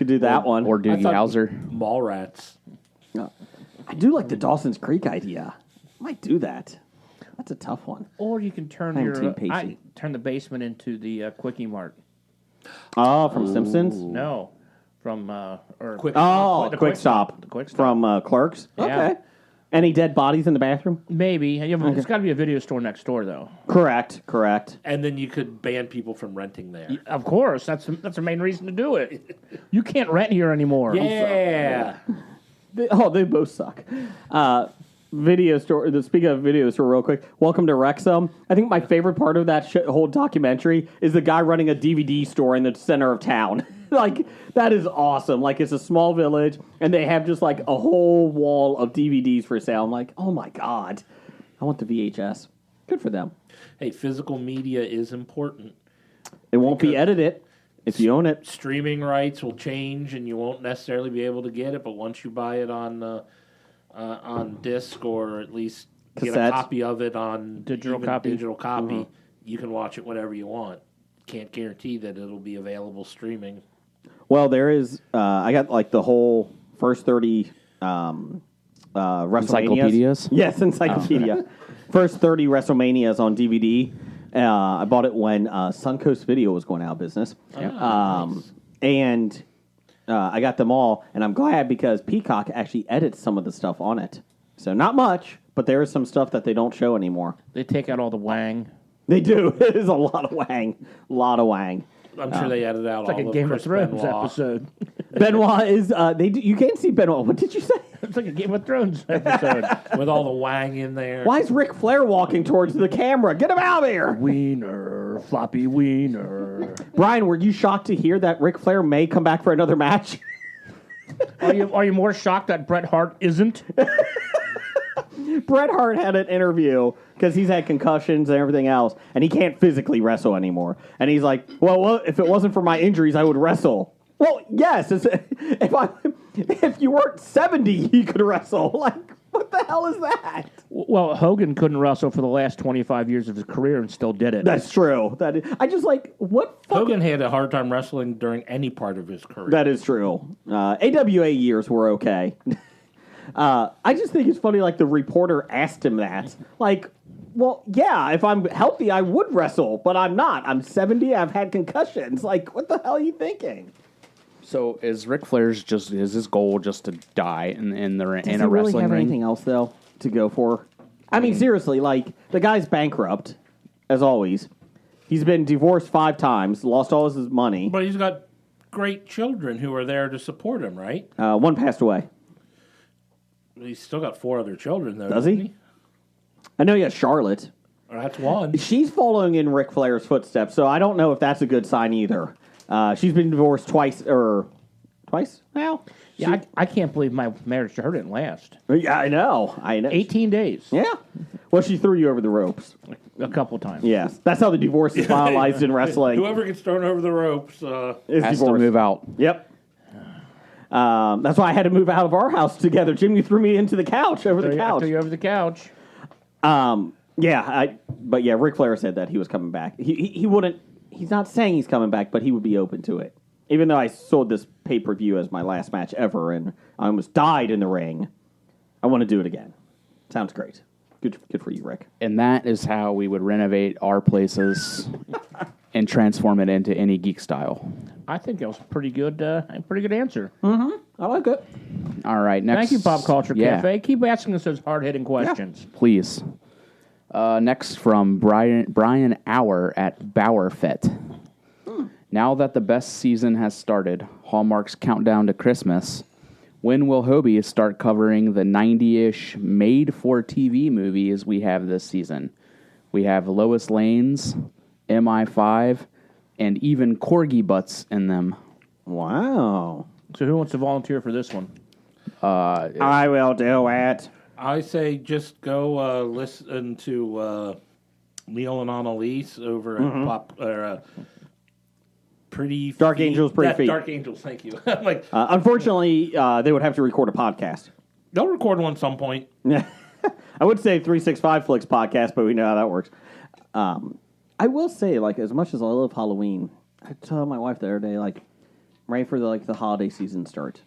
do that one. Or Doogie Howser. Mall rats. I do like the Dawson's Creek idea. Might do that. That's a tough one. Or you can turn I'm too patient. turn the basement into the Quickie Mart. Oh, from Simpsons? No, from Quick- Oh, Quick Stop. The Quick Stop. From Clerks? Yeah. Okay. Any dead bodies in the bathroom? Maybe. It's got to be a video store next door, though. Correct. And then you could ban people from renting there. Of course, that's the main reason to do it. You can't rent here anymore. Yeah. They both suck. Video store. Speaking of video store, real quick. Welcome to Wrexham. I think my favorite part of that whole documentary is the guy running a DVD store in the center of town. Like, that is awesome. Like, it's a small village, and they have just like a whole wall of DVDs for sale. I'm like, oh my god, I want the VHS. Good for them. Hey, physical media is important. It won't be edited if you own it. Streaming rights will change, and you won't necessarily be able to get it. But once you buy it on disc, or at least get a Cassette. copy of it on Digital copy. Mm-hmm. You can watch it whenever you want. Can't guarantee that it'll be available streaming. Well, there is. I got like the whole first 30 WrestleManias. Encyclopedias? Yes, encyclopedia. First 30 WrestleManias on DVD. I bought it when Suncoast Video was going out of business. Nice. And I got them all, and I'm glad because Peacock actually edits some of the stuff on it. So not much, but there is some stuff that they don't show anymore. They take out all the wang. They do. It is a lot of wang. A lot of wang. I'm sure they edited out It's like all a of Game Chris of Thrones Benoit. episode. Benoit is. You can't see Benoit. What did you say? It's like a Game of Thrones episode. with all the wang in there. Why is Ric Flair walking towards the camera? Get him out of here! Wiener, floppy wiener. Brian, were you shocked to hear that Ric Flair may come back for another match? Are you more shocked that Bret Hart isn't? Bret Hart had an interview because he's had concussions and everything else, and he can't physically wrestle anymore. And he's like, well, if it wasn't for my injuries, I would wrestle. Well, yes. If you weren't 70, you could wrestle. Like, what the hell is that? Well, Hogan couldn't wrestle for the last 25 years of his career and still did it. That's true. I just like, what fucking... Hogan had a hard time wrestling during any part of his career. That is true. AWA years were okay. I just think it's funny, like, the reporter asked him that. Like, well, yeah, if I'm healthy, I would wrestle, but I'm not. I'm 70, I've had concussions. Like, what the hell are you thinking? So is Ric Flair's is his goal just to die in a Does he wrestling really have ring? anything else, though, to go for? I mean, seriously, like, the guy's bankrupt, as always. He's been divorced 5 times, lost all his money. But he's got great children who are there to support him, right? One passed away. He's still got 4 other children, though. Does doesn't he? I know he has Charlotte. That's one. She's following in Ric Flair's footsteps, so I don't know if that's a good sign either. She's been divorced twice now? Yeah, I can't believe my marriage to her didn't last. Yeah, I know. 18 days. Yeah. Well, she threw you over the ropes. A couple times. Yes. That's how the divorce is finalized in wrestling. Whoever gets thrown over the ropes. is Has to divorced. move out. Yep. That's why I had to move out of our house together. Jim, you threw me into the couch, over the I couch. threw you over the couch. But Ric Flair said that he was coming back. He wouldn't. He's not saying he's coming back, but he would be open to it. Even though I sold this pay-per-view as my last match ever, and I almost died in the ring, I want to do it again. Sounds great. Good for you, Rick. And that is how we would renovate our places and transform it into any geek style. I think that was a pretty good answer. I like it. All right, next. Thank you, Pop Culture Yeah, Cafe. Keep asking us those hard-hitting questions. please. Next from Brian Hour at Bowerfett. Now that the best season has started, Hallmark's countdown to Christmas, when will Hobie start covering the 90-ish made-for-TV movies we have this season? We have Lois Lane's, MI5, and even Corgi Butts in them. Wow. So who wants to volunteer for this one? I will do it. I say just go listen to Neil and Annalise over at Pretty Dark Feet. Angels, Pretty Feet. Dark Angels, thank you. I'm like, Unfortunately, they would have to record a podcast. they'll record one at some point. I would say 365 Flicks podcast, but we know how that works. I will say, like, as much as I love Halloween, I told my wife the other day, like, right for the holiday season start.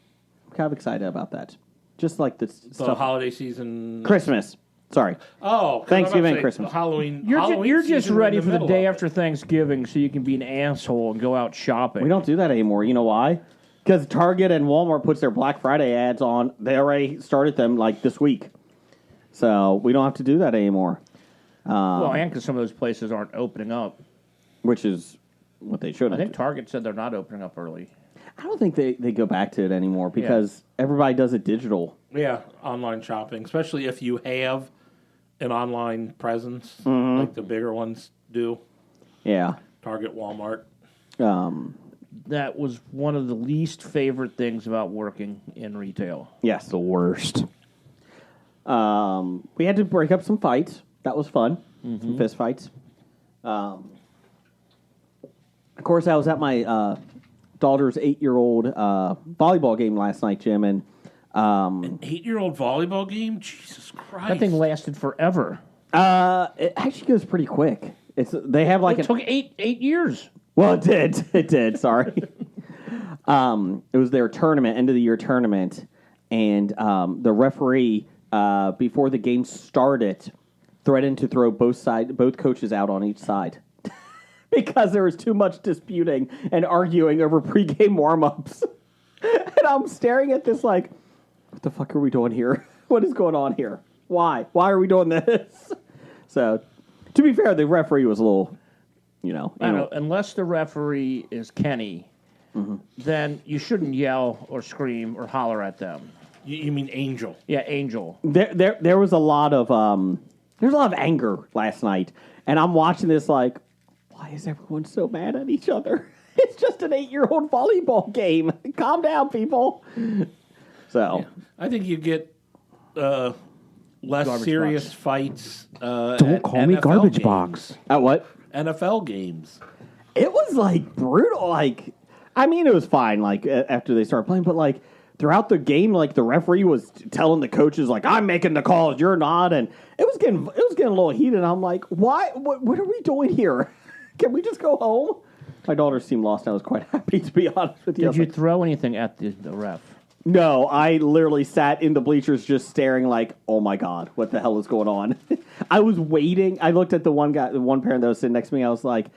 I'm kind of excited about that. Just like the stuff. Holiday season. Christmas. Sorry. Oh, 'cause Thanksgiving, I'm about to say Christmas. Halloween. You're Halloween just season, we're ready in for the middle day of it. after Thanksgiving so you can be an asshole and go out shopping. We don't do that anymore. You know why? Because Target and Walmart puts their Black Friday ads on. They already started them, like, this week. So we don't have to do that anymore. Well, and because some of those places aren't opening up. Which is what they should I have. think Target said they're not opening up early. I don't think they go back to it anymore because everybody does it digital. Yeah, online shopping, especially if you have an online presence like the bigger ones do. Yeah. Target, Walmart. That was one of the least favorite things about working in retail. Yes. The worst. We had to break up some fights. That was fun. Some fist fights. Of course, I was at my daughter's 8-year-old volleyball game last night, Jim, and An 8-year-old volleyball game? Jesus Christ. That thing lasted forever. it actually goes pretty quick. They have like It took 8 years. Well, it did. It did. Sorry. It was their tournament, end of the year tournament, and the referee before the game started threatened to throw both coaches out on each side because there was too much disputing and arguing over pregame warm-ups. And I'm staring at this like, what the fuck are we doing here? What is going on here? Why? Why are we doing this? So, to be fair, the referee was a little, I don't know, unless the referee is Kenny, then you shouldn't yell or scream or holler at them. You mean Angel? Yeah, Angel. There was a lot of there's a lot of anger last night, and I'm watching this like, why is everyone so mad at each other? It's just an 8-year-old volleyball game. Calm down, people. So I think you get less Garbage serious box. fights. Don't call me garbage box. at what? NFL games. It was like brutal. Like, I mean, it was fine. Like after they started playing, but like throughout the game, like the referee was telling the coaches, like, "I'm making the calls, you're not," and it was getting a little heated. I'm like, why? What are we doing here? Can we just go home? My daughter seemed lost. I was quite happy, to be honest with you. Did you throw anything at the ref? No, I literally sat in the bleachers just staring like, oh my God, what the hell is going on? I was waiting. I looked at the one parent that was sitting next to me. I was like,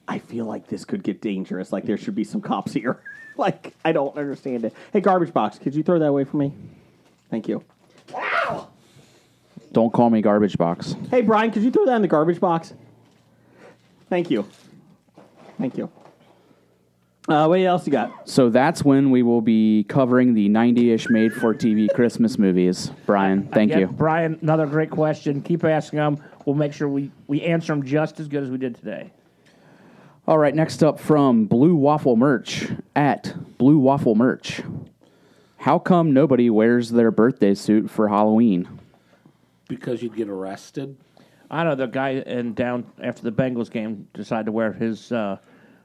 I feel like this could get dangerous. Like there should be some cops here. Like, I don't understand it. Hey, garbage box, could you throw that away for me? Thank you. Don't call me garbage box. Hey, Brian, could you throw that in the garbage box? Thank you. Thank you. What else you got? So that's when we will be covering the 90-ish made-for-TV Christmas movies. Brian, thank you. Brian, another great question. Keep asking them. We'll make sure we answer them just as good as we did today. All right, next up from Blue Waffle Merch, at Blue Waffle Merch. How come nobody wears their birthday suit for Halloween? Because you'd get arrested. I know the guy down after the Bengals game decided to wear his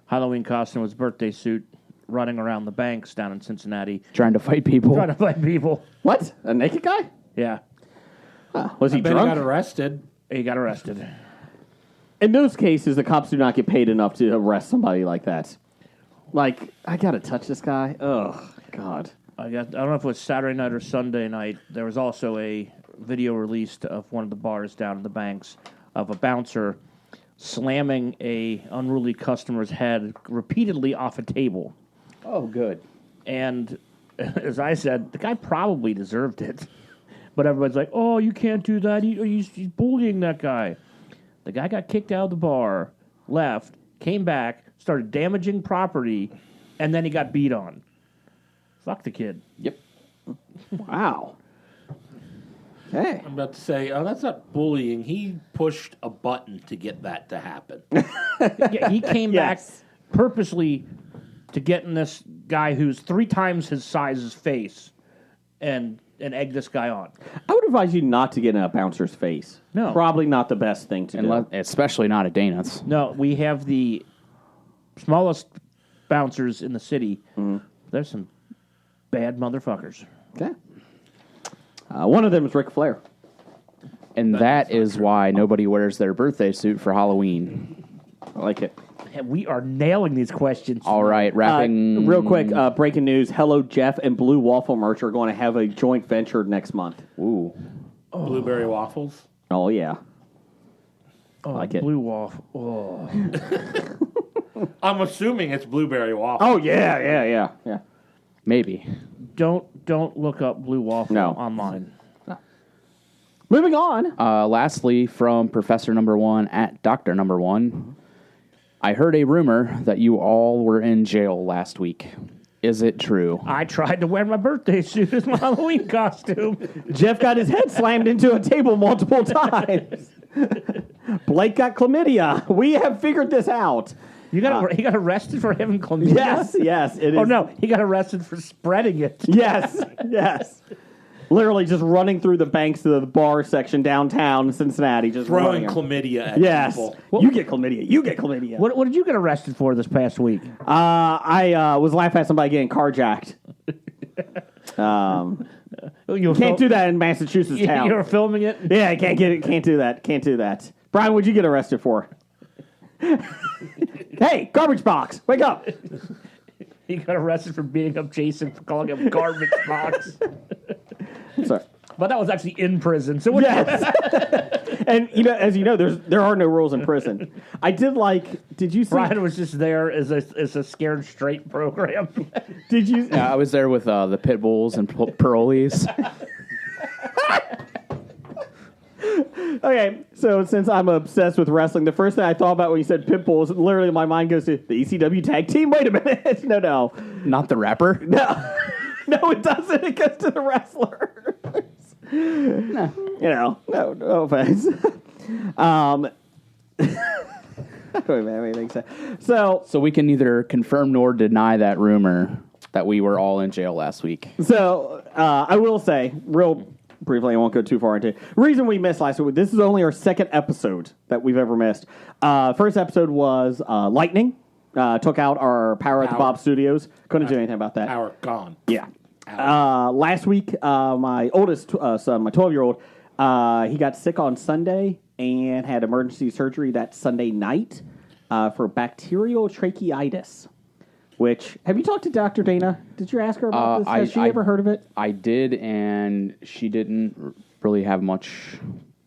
Halloween costume, his birthday suit, running around the banks down in Cincinnati. Trying to fight people? Trying to fight people. What? A naked guy? Yeah. Was he I bet drunk? he got arrested. He got arrested. In those cases, the cops do not get paid enough to arrest somebody like that. Like, I gotta touch this guy. Oh, God. I don't know if it was Saturday night or Sunday night. There was also a video released of one of the bars down in the banks of a bouncer slamming a unruly customer's head repeatedly off a table. Oh, good. And as I said, the guy probably deserved it. But everybody's like, oh, you can't do that. He's bullying that guy. The guy got kicked out of the bar, left, came back, started damaging property, and then he got beat on. Fuck the kid. Yep. Wow. Hey. I'm about to say, oh, that's not bullying. He pushed a button to get that to happen. Yeah, he came Yes. back purposely to get in this guy who's 3 times his size's face and egg this guy on. I would advise you not to get in a bouncer's face. No. Probably not the best thing to do. Especially not at Dana's. No, we have the smallest bouncers in the city. There's some bad motherfuckers. Okay. One of them is Ric Flair. And that is why nobody wears their birthday suit for Halloween. I like it. And we are nailing these questions. All right, wrapping. Real quick, breaking news. Hello, Jeff and Blue Waffle Merch are going to have a joint venture next month. Ooh. Blueberry waffles. Oh, yeah. Oh, like it. Blue Wolf. Oh. I'm assuming it's blueberry waffles. Oh, yeah. Maybe. Don't look up Blue Waffle No. online. Moving on. Lastly, from Professor Number One at Doctor Number One, I heard a rumor that you all were in jail last week. Is it true? I tried to wear my birthday suit as my Halloween costume. Jeff got his head slammed into a table multiple times. Blake got chlamydia. We have figured this out. He got arrested for having chlamydia? Yes, it is. Oh, no, he got arrested for spreading it. Yes. Literally just running through the banks of the bar section downtown Cincinnati. Just Throwing running. chlamydia at Yes. people. You get chlamydia. What did you get arrested for this past week? I was laughing at somebody getting carjacked. You can't do that in Massachusetts town. You were filming it? Yeah, I can't get it. Can't do that. Brian, what'd you get arrested for? Hey, garbage box, wake up. He got arrested for beating up Jason for calling him garbage box. Sorry. But that was actually in prison. So what? Yes. And as you know, there are no rules in prison. I did like. Did you see? Brian was just there as a scared straight program. Did you? Yeah, I was there with the pit bulls and parolees. Okay, so since I'm obsessed with wrestling, the first thing I thought about when you said pit bulls, literally my mind goes to the ECW tag team. Wait a minute, no, Not the rapper? no, it doesn't. It goes to the wrestlers. No. No offense. I don't have anything to say. So we can neither confirm nor deny that rumor that we were all in jail last week. So I will say, real briefly, I won't go too far into it. The reason we missed last week, this is only our second episode that we've ever missed. First episode was Lightning. Took out our power at the Bob Studios. Couldn't do anything about that. Power gone. Yeah. Last week, my oldest son, my 12-year-old, he got sick on Sunday and had emergency surgery that Sunday night for bacterial tracheitis. Which, have you talked to Dr. Dana? Did you ask her about this? Has she ever heard of it? I did, and she didn't really have much.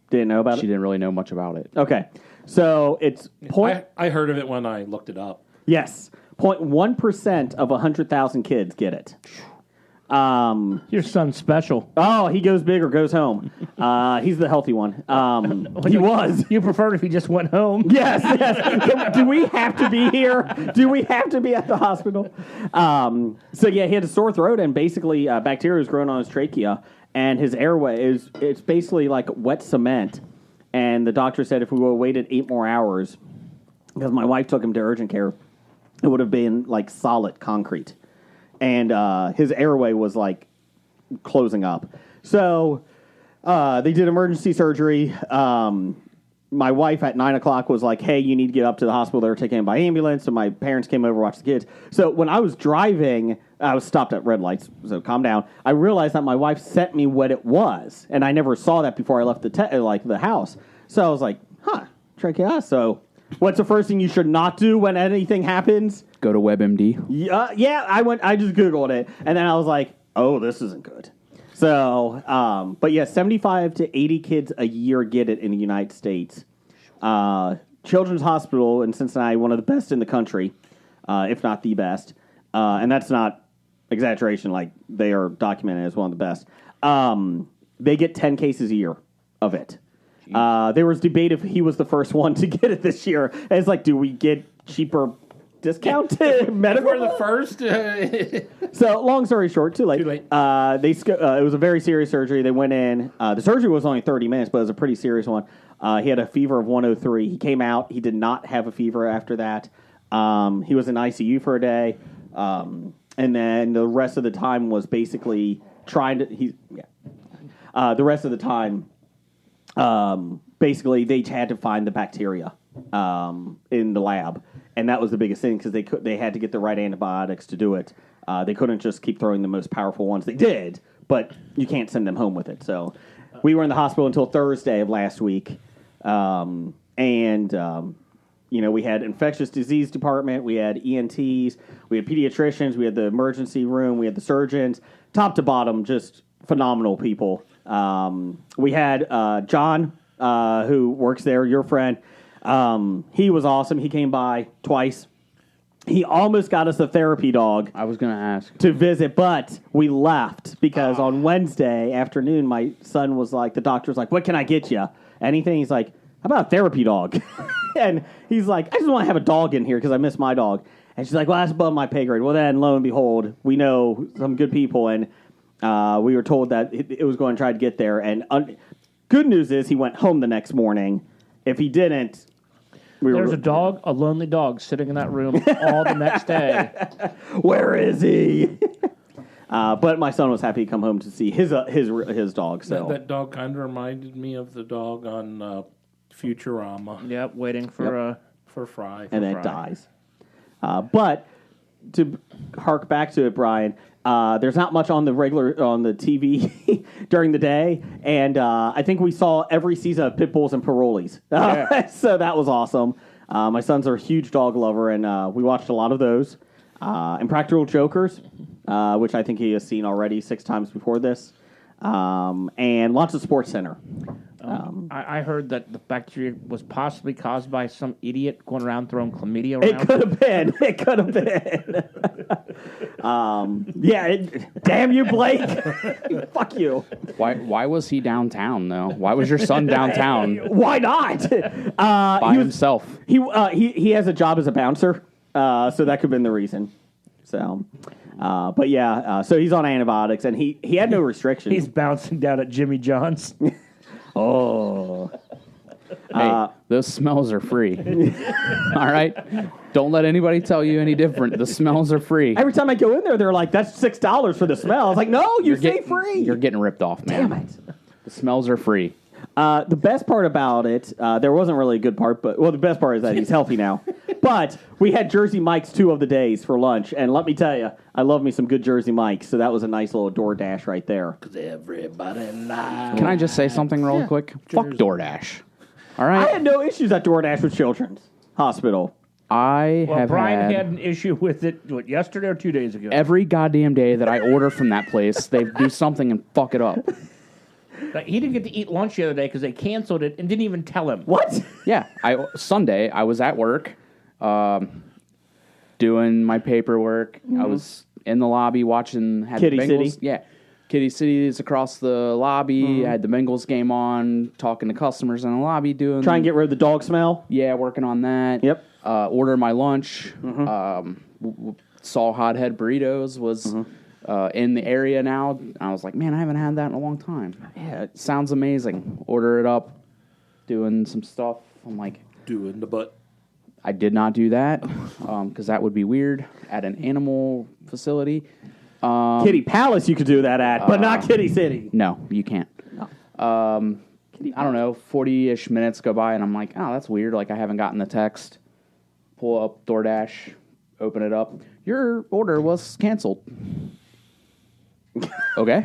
Didn't know about it? She didn't really know much about it. Okay. So it's I heard of it when I looked it up. Yes. 0.1% of 100,000 kids get it. Your son's special. Oh, he goes big or goes home. He's the healthy one. He was. You preferred if he just went home? Yes. Do we have to be here? Do we have to be at the hospital? So he had a sore throat, and basically bacteria was growing on his trachea, and his airway it's basically like wet cement. And the doctor said if we would have waited 8 more hours, because my wife took him to urgent care, it would have been like solid concrete. And his airway was like closing up. So they did emergency surgery. My wife at 9 o'clock was like, hey, you need to get up to the hospital. They were taking him by ambulance. So my parents came over to watch the kids. So when I was driving, I was stopped at red lights. So calm down. I realized that my wife sent me what it was. And I never saw that before I left the house. So I was like, tracheitis. So what's the first thing you should not do when anything happens? Go to WebMD. Yeah, I just Googled it, and then I was like, oh, this isn't good. So, but yeah, 75 to 80 kids a year get it in the United States. Children's Hospital in Cincinnati, one of the best in the country, if not the best. And that's not exaggeration, like they are documented as one of the best. They get 10 cases a year of it. There was debate if he was the first one to get it this year. And it's like, do we get cheaper discounted medical? We're the first. So, long story short, too late. Too late. It was a very serious surgery. They went in. The surgery was only 30 minutes, but it was a pretty serious one. He had a fever of 103. He came out. He did not have a fever after that. He was in ICU for a day. And then the rest of the time was basically trying to... the rest of the time, basically, they had to find the bacteria in the lab. and that was the biggest thing because they had to get the right antibiotics to do it. They couldn't just keep throwing the most powerful ones. They did, but you can't send them home with it. So we were in the hospital until Thursday of last week, we had infectious disease department, we had ENTs, we had pediatricians, we had the emergency room, we had the surgeons, top to bottom, just phenomenal people. We had John, who works there, your friend. He was awesome. He came by twice. He almost got us a therapy dog. I was going to ask. To visit, but we left because on Wednesday afternoon, my son was like, the doctor was like, what can I get you? Anything? He's like, how about a therapy dog? And he's like, I just want to have a dog in here because I miss my dog. And she's like, well, that's above my pay grade. Well, then, lo and behold, we know some good people, and we were told that it was going to try to get there. And good news is he went home the next morning. If he didn't, There's a lonely dog, sitting in that room all the next day. Where is he? But my son was happy to come home to see his dog. So that dog kind of reminded me of the dog on Futurama. Yep, waiting for Fry. And then it dies. But to hark back to it, Brian, there's not much on the TV during the day, and I think we saw every season of Pit Bulls and Parolees. So that was awesome. My son's a huge dog lover, and we watched a lot of those. And Practical Jokers, which I think he has seen already 6 times before this, and lots of Sports Center. I heard that the bacteria was possibly caused by some idiot going around throwing chlamydia around. It could have been. Damn you, Blake. Fuck you. Why was he downtown, though? Why was your son downtown? Why not? By himself. He has a job as a bouncer, so that could have been the reason. So, so he's on antibiotics, and he had no restrictions. He's bouncing down at Jimmy John's. Oh. Hey, those smells are free. All right? Don't let anybody tell you any different. The smells are free. Every time I go in there, they're like, that's $6 for the smell. I was like, no, you say free. You're getting ripped off, man. Damn it. The smells are free. The best part about it, there wasn't really a good part, but the best part is that he's healthy now. But we had Jersey Mike's 2 of the days for lunch, and let me tell you, I love me some good Jersey Mike's, so that was a nice little DoorDash right there. Because everybody lies. Can I just say something real quick? Fuck DoorDash. All right? I had no issues at DoorDash with Children's Hospital. Brian had an issue with it, yesterday or 2 days ago? Every goddamn day that I order from that place, they do something and fuck it up. He didn't get to eat lunch the other day because they canceled it and didn't even tell him. What? Yeah. Sunday, I was at work doing my paperwork. I was in the lobby watching... Kitty City? Yeah. Kitty City is across the lobby. I had the Bengals game on, talking to customers in the lobby doing... Try and get rid of the dog smell? Yeah, working on that. Yep. Order my lunch. Saw Hothead Burritos was... in the area now. I was like, man, I haven't had that in a long time. Yeah, it sounds amazing. Order it up, doing some stuff. I'm like... Doing the butt. I did not do that, because that would be weird at an animal facility. Kitty Palace you could do that at, but not Kitty City. No, you can't. No. I don't know, 40-ish minutes go by, and I'm like, oh, that's weird. Like, I haven't gotten the text. Pull up DoorDash, open it up. Your order was canceled. Okay.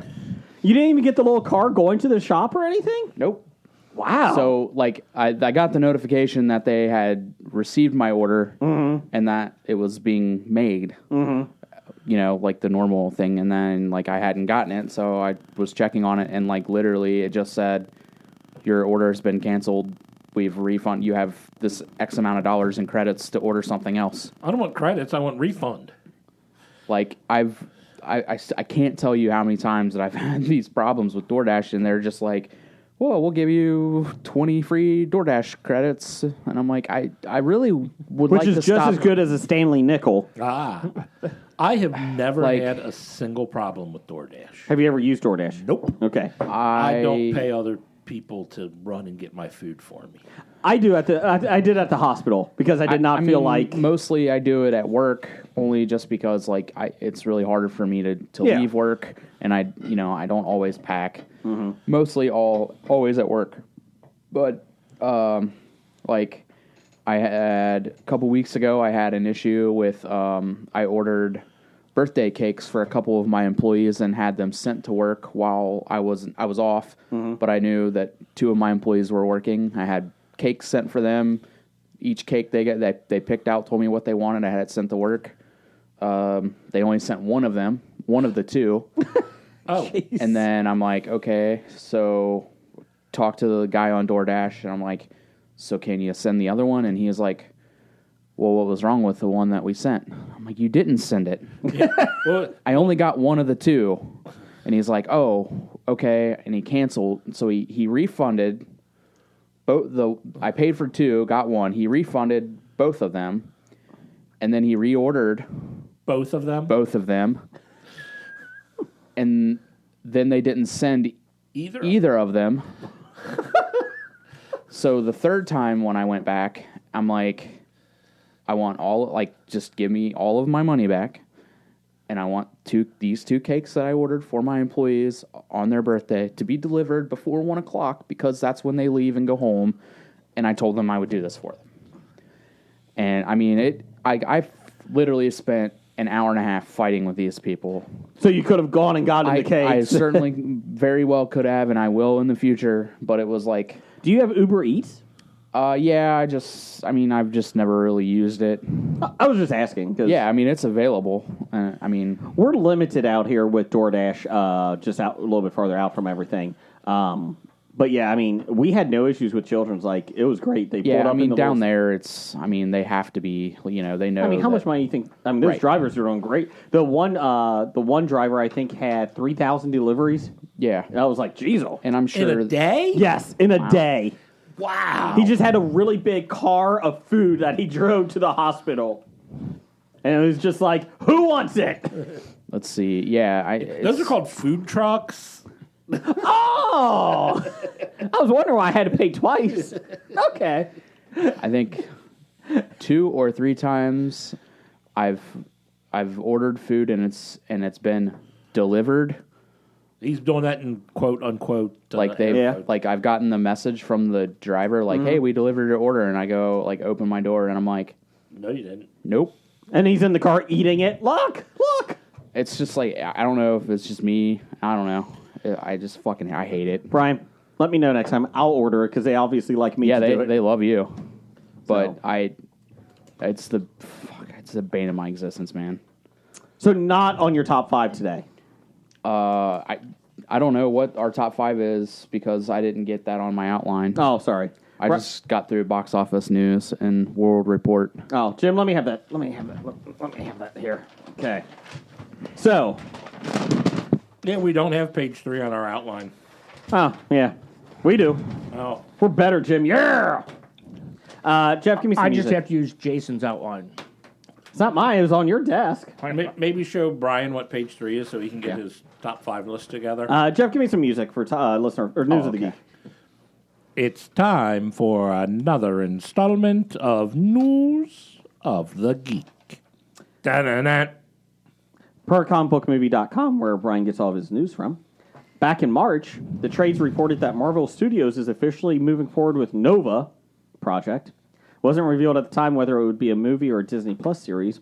You didn't even get the little car going to the shop or anything? Nope. Wow. So, like, I got the notification that they had received my order and that it was being made. You know, like the normal thing. And then, like, I hadn't gotten it, so I was checking on it, and, like, literally it just said, your order has been canceled. We've refunded. You have this X amount of dollars in credits to order something else. I don't want credits. I want refund. Like, I can't tell you how many times that I've had these problems with DoorDash, and they're just like, well, we'll give you 20 free DoorDash credits. And I'm like, I really would like to stop. Which is just as good as a Stanley nickel. I have never had a single problem with DoorDash. Have you ever used DoorDash? Nope. Okay. I don't pay other people to run and get my food for me. I do I did at the hospital because I did not feel like... Mostly I do it at work, only just because like it's really harder for me to leave work, and I don't always pack. Mostly always at work. But like I had a couple weeks ago. I had an issue with. I ordered birthday cakes for a couple of my employees and had them sent to work while I was off. But I knew that 2 of my employees were working. I had cakes sent for them. Each cake they picked out told me what they wanted. I had it sent to work. They only sent one of them, one of the 2. Oh, And then I'm like, okay, so talk to the guy on DoorDash, and I'm like, so can you send the other one? And he was like, well, what was wrong with the one that we sent? I'm like, you didn't send it. yeah. Well, I only got one of the 2. And he's like, oh, okay. And he canceled. So he refunded both. I paid for 2, got 1. He refunded both of them. And then he reordered both of them. both of them. And then they didn't send either of them. So the third time when I went back, I'm like, I want just give me all of my money back. And I want these 2 cakes that I ordered for my employees on their birthday to be delivered before 1 o'clock because that's when they leave and go home. And I told them I would do this for them. And I mean, I literally spent an hour and a half fighting with these people. So you could have gone and gotten the cakes. I certainly very well could have, and I will in the future. But it was like, do you have Uber Eats? Yeah, I've just never really used it. I was just asking. Cause Yeah, I mean, it's available. we're limited out here with DoorDash, just out a little bit farther out from everything. But yeah, I mean, we had no issues with children's. Like, it was great. They pulled up in the down list. there, they have to be, they know. I mean, how much money do you think? I mean, those Right. drivers are doing great. The one driver, I think, had 3,000 deliveries. Yeah. And I was like, Jesus. And I'm sure. In a day? Yes, in a day. Wow. He just had a really big car of food that he drove to the hospital. And it was just like, who wants it? Let's see. Yeah. Those are called food trucks. Oh! I was wondering why I had to pay twice. Okay. I think 2 or 3 times I've ordered food and it's been delivered. He's doing that in quote unquote. Like I've gotten the message from the driver like, hey, we delivered your order, and I go like open my door and I'm like, No, you didn't. nope. And he's in the car eating it. Look! It's just like, I don't know if it's just me. I don't know. I just I hate it. Brian, let me know next time. I'll order it because they obviously like me to do it. They love you. But So. it's the bane of my existence, man. So not on your top 5 today. I don't know what our top 5 is because I didn't get that on my outline. Oh, sorry. I just got through box office news and World Report. Oh, Jim, let me have that. Let me have that here. Okay. So. Yeah, we don't have page 3 on our outline. Oh, yeah. We do. Oh. We're better, Jim. Yeah! Jeff, give me some I music. just have to use Jason's outline. It's not mine. It was on your desk. Maybe show Brian what page 3 is so he can get his top 5 list together. Jeff, give me some music for listener or News of the Geek. It's time for another installment of News of the Geek. Da-da-da. PerComicBookMovie.com, where Brian gets all of his news from. Back in March, the trades reported that Marvel Studios is officially moving forward with Nova project. Wasn't revealed at the time whether it would be a movie or a Disney Plus series,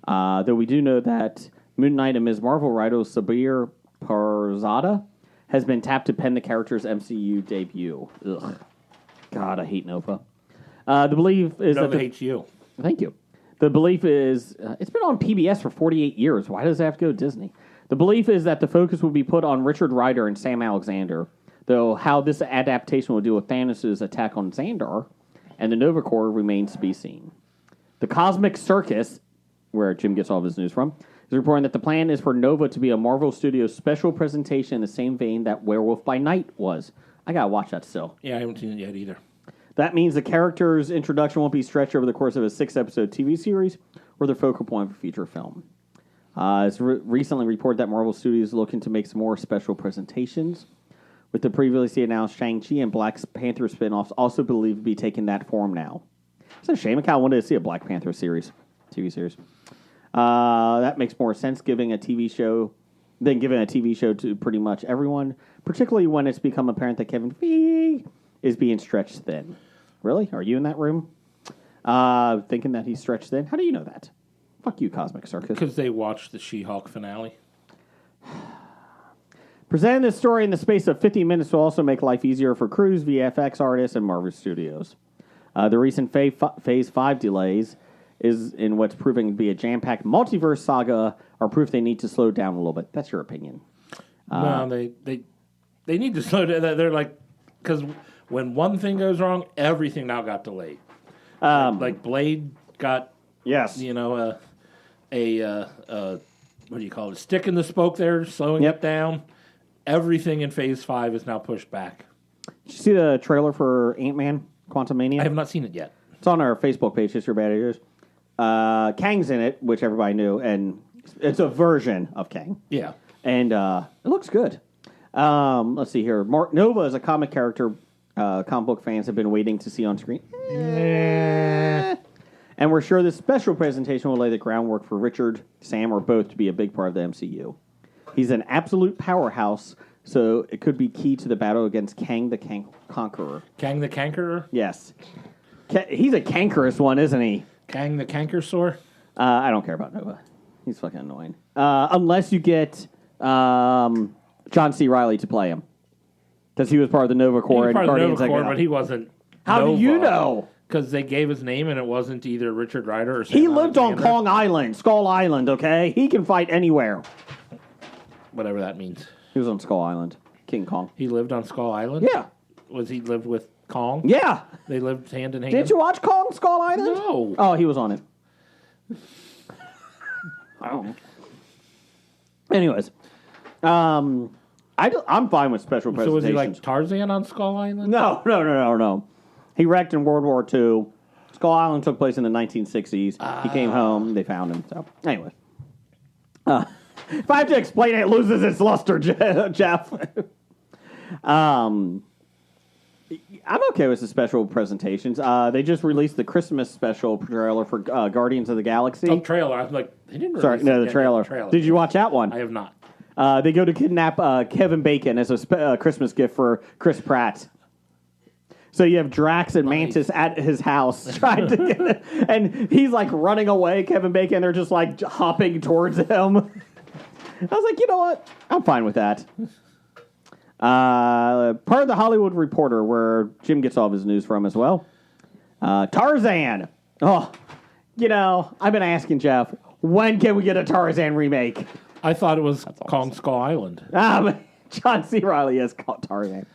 though we do know that Moon Knight and Ms. Marvel writer Sabir Parzada has been tapped to pen the character's MCU debut. Ugh. God, I hate Nova. The belief is Nova that hates you. Thank you. The belief is, it's been on PBS for 48 years. Why does it have to go to Disney? The belief is that the focus will be put on Richard Rider and Sam Alexander, though how this adaptation will deal with Thanos' attack on Xandar and the Nova Corps remains to be seen. The Cosmic Circus, where Jim gets all of his news from, is reporting that the plan is for Nova to be a Marvel Studios special presentation in the same vein that Werewolf by Night was. I gotta watch that still. Yeah, I haven't seen it yet either. That means the character's introduction won't be stretched over the course of a 6-episode TV series or the focal point of a feature film. It's recently reported that Marvel Studios is looking to make some more special presentations, with the previously announced Shang-Chi and Black Panther spin-offs also believed to be taking that form now. It's a shame. I kind of wanted to see a Black Panther TV series. That makes more sense giving a TV show than giving a TV show to pretty much everyone, particularly when it's become apparent that Kevin Feige is being stretched thin. Really? Are you in that room? Thinking that he's stretched thin. How do you know that? Fuck you, Cosmic Circus. Because they watched the She-Hulk finale. Presenting this story in the space of 50 minutes will also make life easier for crews, VFX artists, and Marvel Studios. The recent Phase 5 delays is in what's proving to be a jam-packed multiverse saga are proof they need to slow down a little bit. That's your opinion. No, they need to slow down. They're like, because when one thing goes wrong, everything now got delayed. Like Blade got, yes, what do you call it? A stick in the spoke there, slowing it down. Everything in Phase 5 is now pushed back. Did you see the trailer for Ant-Man Quantumania? I have not seen it yet. It's on our Facebook page, History of Bad Ideas. Kang's in it, which everybody knew, and it's a version of Kang. Yeah. And it looks good. Let's see here. Mark Nova is a comic character comic book fans have been waiting to see on screen. And we're sure this special presentation will lay the groundwork for Richard, Sam, or both to be a big part of the MCU. He's an absolute powerhouse, so it could be key to the battle against Kang the Conqueror. Kang the Cankerer? Yes. He's a cankerous one, isn't he? Kang the Cankersaur? I don't care about Nova. He's fucking annoying. Unless you get John C. Reilly to play him. Because he was part of the Nova Corps and Guardians. But he wasn't How Nova. do you know? Because they gave his name and it wasn't either Richard Rider or Sam He lived on Alexander. Kong Island, Skull Island, okay? He can fight anywhere. Whatever that means. He was on Skull Island. King Kong. He lived on Skull Island? Yeah. Was he lived with Kong? Yeah. They lived hand in hand? Didn't you watch Kong Skull Island? No. Oh, he was on it. Oh. Anyways. I'm fine with special So presentations. was he like Tarzan on Skull Island? No. He wrecked in World War II. Skull Island took place in the 1960s. He came home. They found him. So, anyway. If I have to explain it, it loses its luster, Jeff. I'm okay with the special presentations. They just released the Christmas special trailer for Guardians of the Galaxy. Oh, trailer. I was like, they didn't release Sorry, no, the trailer. Did you watch that one? I have not. They go to kidnap Kevin Bacon as a Christmas gift for Chris Pratt. So you have Drax and Mantis at his house trying to get it, and he's like running away, Kevin Bacon. They're just like hopping towards him. I was like, you know what? I'm fine with that. Part of the Hollywood Reporter, where Jim gets all of his news from as well. Tarzan. Oh, I've been asking Jeff, when can we get a Tarzan remake? I thought it was Kong Skull Island. John C. Reilly is called Tarzan.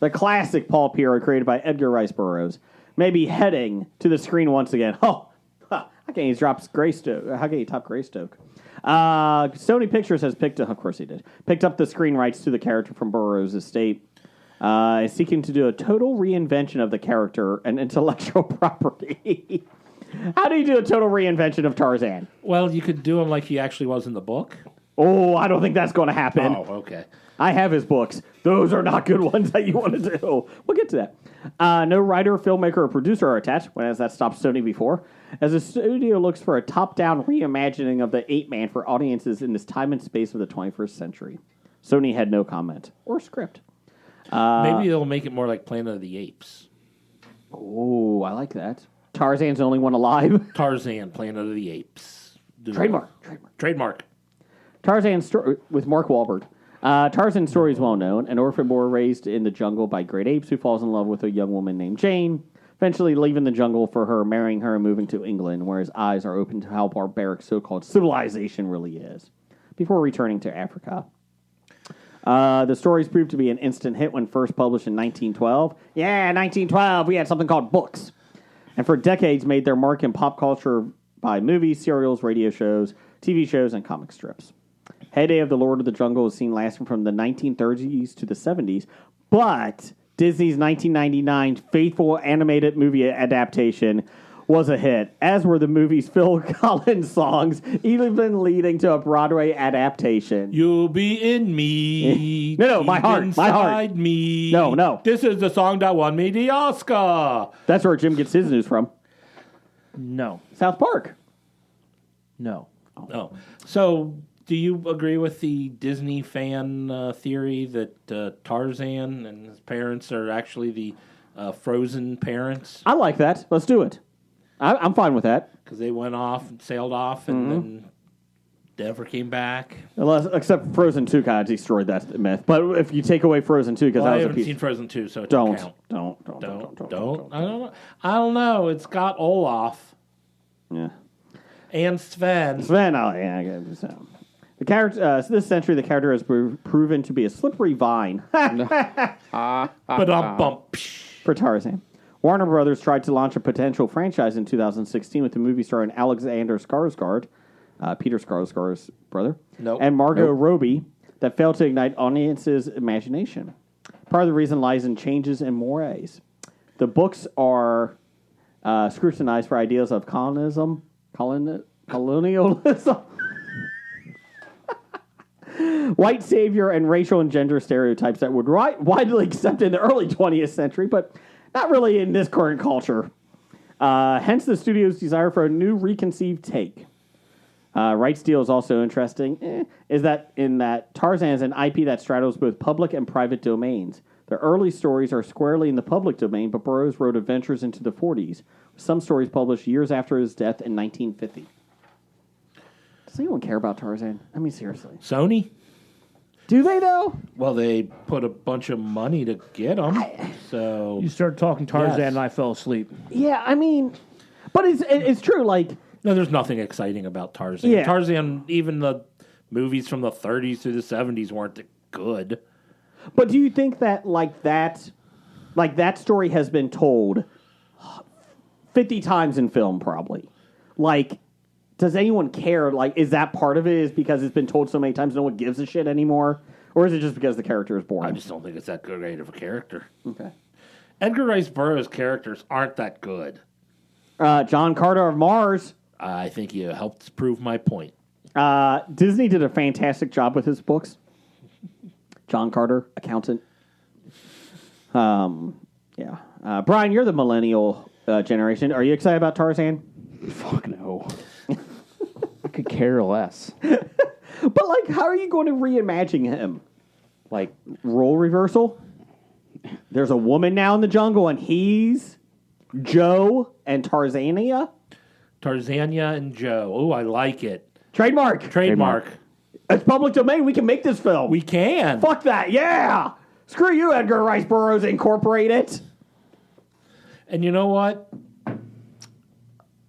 The classic Paul Piero created by Edgar Rice Burroughs may be heading to the screen once again. Oh, how can he top Greystoke? Sony Pictures has picked up the screen rights to the character from Burroughs' estate, seeking to do a total reinvention of the character and intellectual property. How do you do a total reinvention of Tarzan? Well, you could do him like he actually was in the book. Oh, I don't think that's going to happen. Oh, okay. I have his books. Those are not good ones that you want to do. We'll get to that. No writer, filmmaker, or producer are attached, whereas that stopped Sony before, as the studio looks for a top-down reimagining of the Ape-Man for audiences in this time and space of the 21st century. Sony had no comment or script. Maybe they'll make it more like Planet of the Apes. Oh, I like that. Tarzan's the only one alive. Tarzan, Planet of the Apes. Trademark. Tarzan's story with Mark Wahlberg. Tarzan's story is well known. An orphan boy raised in the jungle by great apes who falls in love with a young woman named Jane, eventually leaving the jungle for her, marrying her, and moving to England, where his eyes are open to how barbaric so-called civilization really is, before returning to Africa. The stories proved to be an instant hit when first published in 1912. Yeah, 1912, we had something called books. And for decades made their mark in pop culture by movies, serials, radio shows, TV shows, and comic strips. Heyday of the Lord of the Jungle is seen lasting from the 1930s to the 70s, but Disney's 1999 faithful animated movie adaptation was a hit, as were the movie's Phil Collins songs, even leading to a Broadway adaptation. You'll be in me. No, my heart. Me. No. This is the song that won me the Oscar. That's where Jim gets his news from. No. South Park. No. Oh. So, do you agree with the Disney fan theory that Tarzan and his parents are actually the Frozen parents? I like that. Let's do it. I'm fine with that. Because they went off and sailed off and then never came back. Except Frozen 2 kind of destroyed that myth. But if you take away Frozen 2, because Well, that I was a haven't piece. seen Frozen 2, so it Don't. count. Don't. I don't know. It's got Olaf Yeah. and Sven. Sven, so. The character, this century, the character has proven to be a slippery vine But bump. for Tarzan. Warner Brothers tried to launch a potential franchise in 2016 with the movie starring Alexander Skarsgård, Peter Skarsgård's brother, and Margot Robbie, that failed to ignite audiences' imagination. Part of the reason lies in changes in mores. The books are scrutinized for ideas of colonialism, white savior, and racial and gender stereotypes that would widely accepted in the early 20th century, but not really in this current culture. Hence the studio's desire for a new reconceived take. Rights deal is also interesting, is that in that Tarzan is an IP that straddles both public and private domains. The early stories are squarely in the public domain, but Burroughs wrote adventures into the 40s, with some stories published years after his death in 1950. Does anyone care about Tarzan? I mean, seriously. Sony? Do they, though? Well, they put a bunch of money to get them, so... You started talking Tarzan Yes. and I fell asleep. Yeah, I mean... But it's true, like... No, there's nothing exciting about Tarzan. Yeah. Tarzan, even the movies from the 30s through the 70s weren't good. But do you think that that story has been told 50 times in film, probably? Like, does anyone care? Like, is that part of it? Is because it's been told so many times no one gives a shit anymore? Or is it just because the character is boring? I just don't think it's that great of a character. Okay. Edgar Rice Burroughs' characters aren't that good. John Carter of Mars. I think you helped prove my point. Disney did a fantastic job with his books. John Carter, accountant. Yeah. Brian, you're the millennial generation. Are you excited about Tarzan? Fuck no. I could care less. But, like, how are you going to reimagine him? Like, role reversal? There's a woman now in the jungle, and he's Joe and Tarzania? Tarzania and Joe. Oh, I like it. Trademark. It's public domain. We can make this film. We can. Fuck that. Yeah. Screw you, Edgar Rice Burroughs Incorporated. And you know what?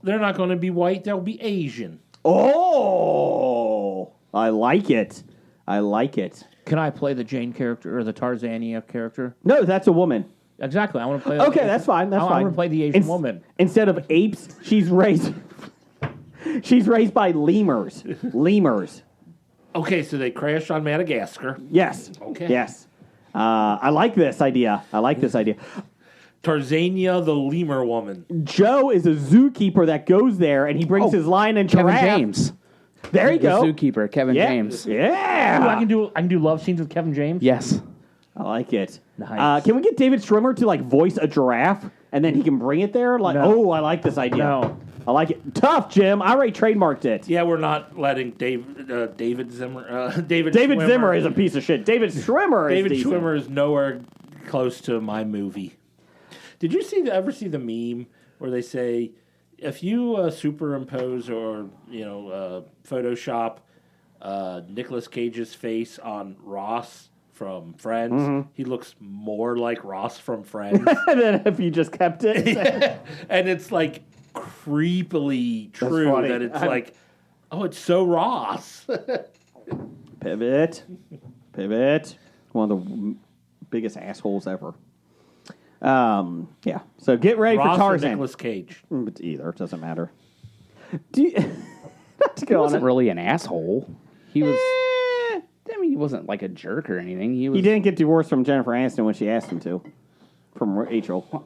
They're not going to be white. They'll be Asian. Oh, I like it. Can I play the Jane character or the Tarzania character? No, that's a woman. Exactly. I want to play. Okay, that's fine. I want to play the Asian woman. Instead of apes, she's raised. She's raised by lemurs. Lemurs. Okay, so they crashed on Madagascar. Yes. Okay. Yes. I like this idea. Tarzania, the lemur woman. Joe is a zookeeper that goes there, and he brings his lion and Kevin giraffe. James. There you The go. zookeeper, Kevin Yeah. James. Yeah. Ooh, I can do love scenes with Kevin James. Yes. I like it. Nice. Can we get David Schwimmer to like voice a giraffe, and then he can bring it there? Like, No. I like this idea. No. I like it. Tough, Jim. I already trademarked it. Yeah, we're not letting David Zimmer. David David Schwimmer. Zimmer is a piece of shit. David Schwimmer David is decent. Schwimmer is nowhere close to my movie. Did you ever see the meme where they say if you superimpose or Photoshop Nicolas Cage's face on Ross from Friends, he looks more like Ross from Friends. And then if you just kept it. And it's like creepily true funny. that it's like, oh, it's so Ross. Pivot. One of the biggest assholes ever. Yeah. So get ready Ross for or Tarzan. Nicolas Cage. It's either. It doesn't matter. Do you, not to He go on wasn't it. really an asshole. He was. I mean, he wasn't like a jerk or anything. He was. He didn't get divorced from Jennifer Aniston when she asked him to. From Rachel.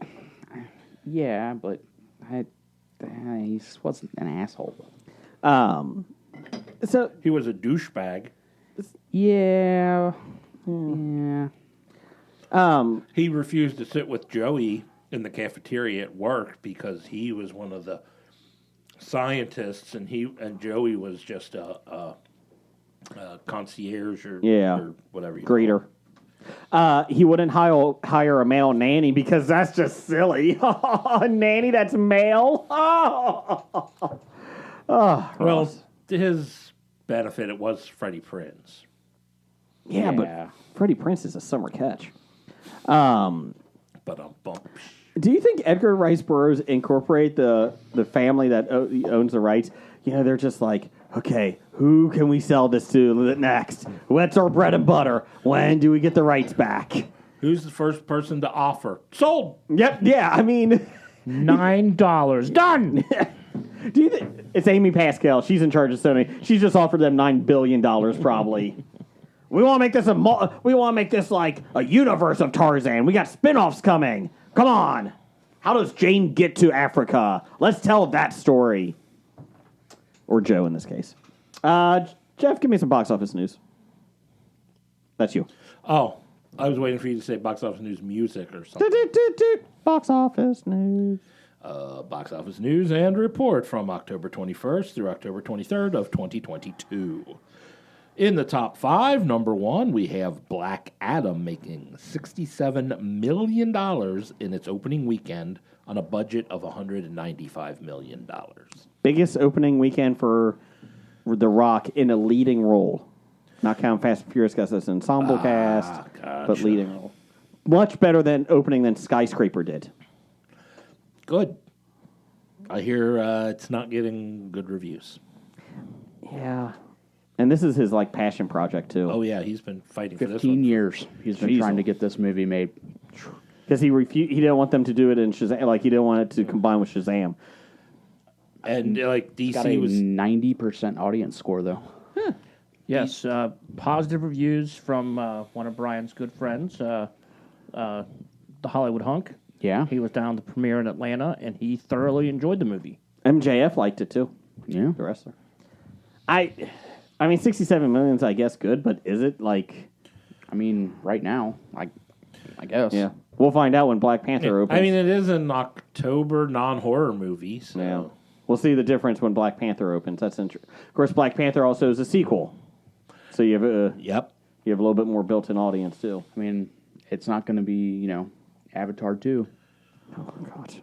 Yeah, but he wasn't an asshole. So He was a douchebag. Yeah. Yeah. He refused to sit with Joey in the cafeteria at work because he was one of the scientists, and Joey was just a concierge or whatever. Greeter. He wouldn't hire a male nanny because that's just silly. A nanny that's male? Well, to his benefit, it was Freddie Prinze. Yeah, Yeah. but Freddie Prinze is a summer catch. But bump. Do you think Edgar Rice Burroughs incorporate the family that owns the rights? You know, they're just like, okay, who can we sell this to next? What's our bread and butter? When do we get the rights back? Who's the first person to offer? Sold. Yep, yeah, I mean... $9. Done! Do you think... It's Amy Pascal. She's in charge of Sony. She's just offered them $9 billion, probably. We want to make this like a universe of Tarzan. We got spin-offs coming. Come on. How does Jane get to Africa? Let's tell that story. Or Joe in this case. Jeff, give me some box office news. That's you. Oh, I was waiting for you to say box office news music or something. Box office news. Box office news and report from October 21st through October 23rd of 2022. In the top 5, number 1, we have Black Adam making $67 million in its opening weekend on a budget of $195 million. Biggest opening weekend for The Rock in a leading role. Not counting Fast and Furious because it's an ensemble cast, but gotcha. leading role. Much better than opening than Skyscraper did. Good. I hear it's not getting good reviews. Yeah. And this is his like passion project too. Oh, yeah, he's been fighting for this 15 one. years he's been Jeez. trying to get this movie made. Because he didn't want them to do it in Shazam. Like he didn't want it to combine with Shazam. And like Got a DC was 90% audience score, though. Yes, positive reviews from one of Brian's good friends, the Hollywood Hunk. Yeah. He was down the premiere in Atlanta, and he thoroughly enjoyed the movie. MJF liked it too. Yeah. The wrestler. I mean, 67 million is, I guess, good, but is it like? I mean, right now, I guess. Yeah, we'll find out when Black Panther opens. I mean, it is an October non-horror movie, so yeah, we'll see the difference when Black Panther opens. That's interesting. Of course, Black Panther also is a sequel, so you have yep. you have a little bit more built-in audience too. I mean, it's not going to be, Avatar 2. Oh God.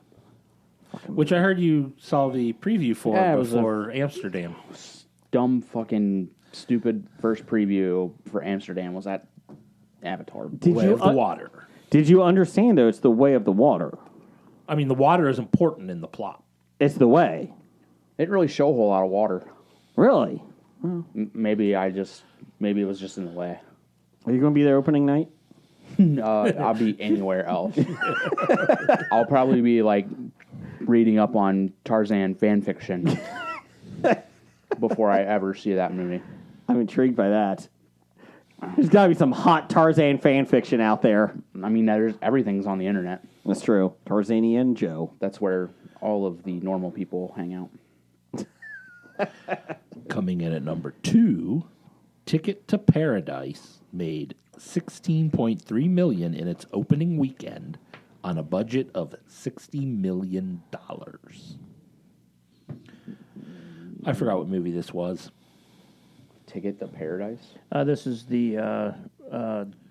Which I heard you saw the preview for Yeah, it was before Amsterdam. Dumb fucking stupid first preview for Amsterdam was that Avatar. Way of the water. Did you understand though? It's the way of the water. I mean, the water is important in the plot. It's the way. It didn't really show a whole lot of water. Really? Maybe it was just in the way. Are you going to be there opening night? I'll be anywhere else. I'll probably be like reading up on Tarzan fan fiction before I ever see that movie. I'm intrigued by that. There's got to be some hot Tarzan fan fiction out there. I mean, everything's on the internet. That's true. Tarzanian Joe. That's where all of the normal people hang out. Coming in at number 2, Ticket to Paradise made $16.3 million in its opening weekend on a budget of $60 million. I forgot what movie this was. Ticket to Paradise? This is the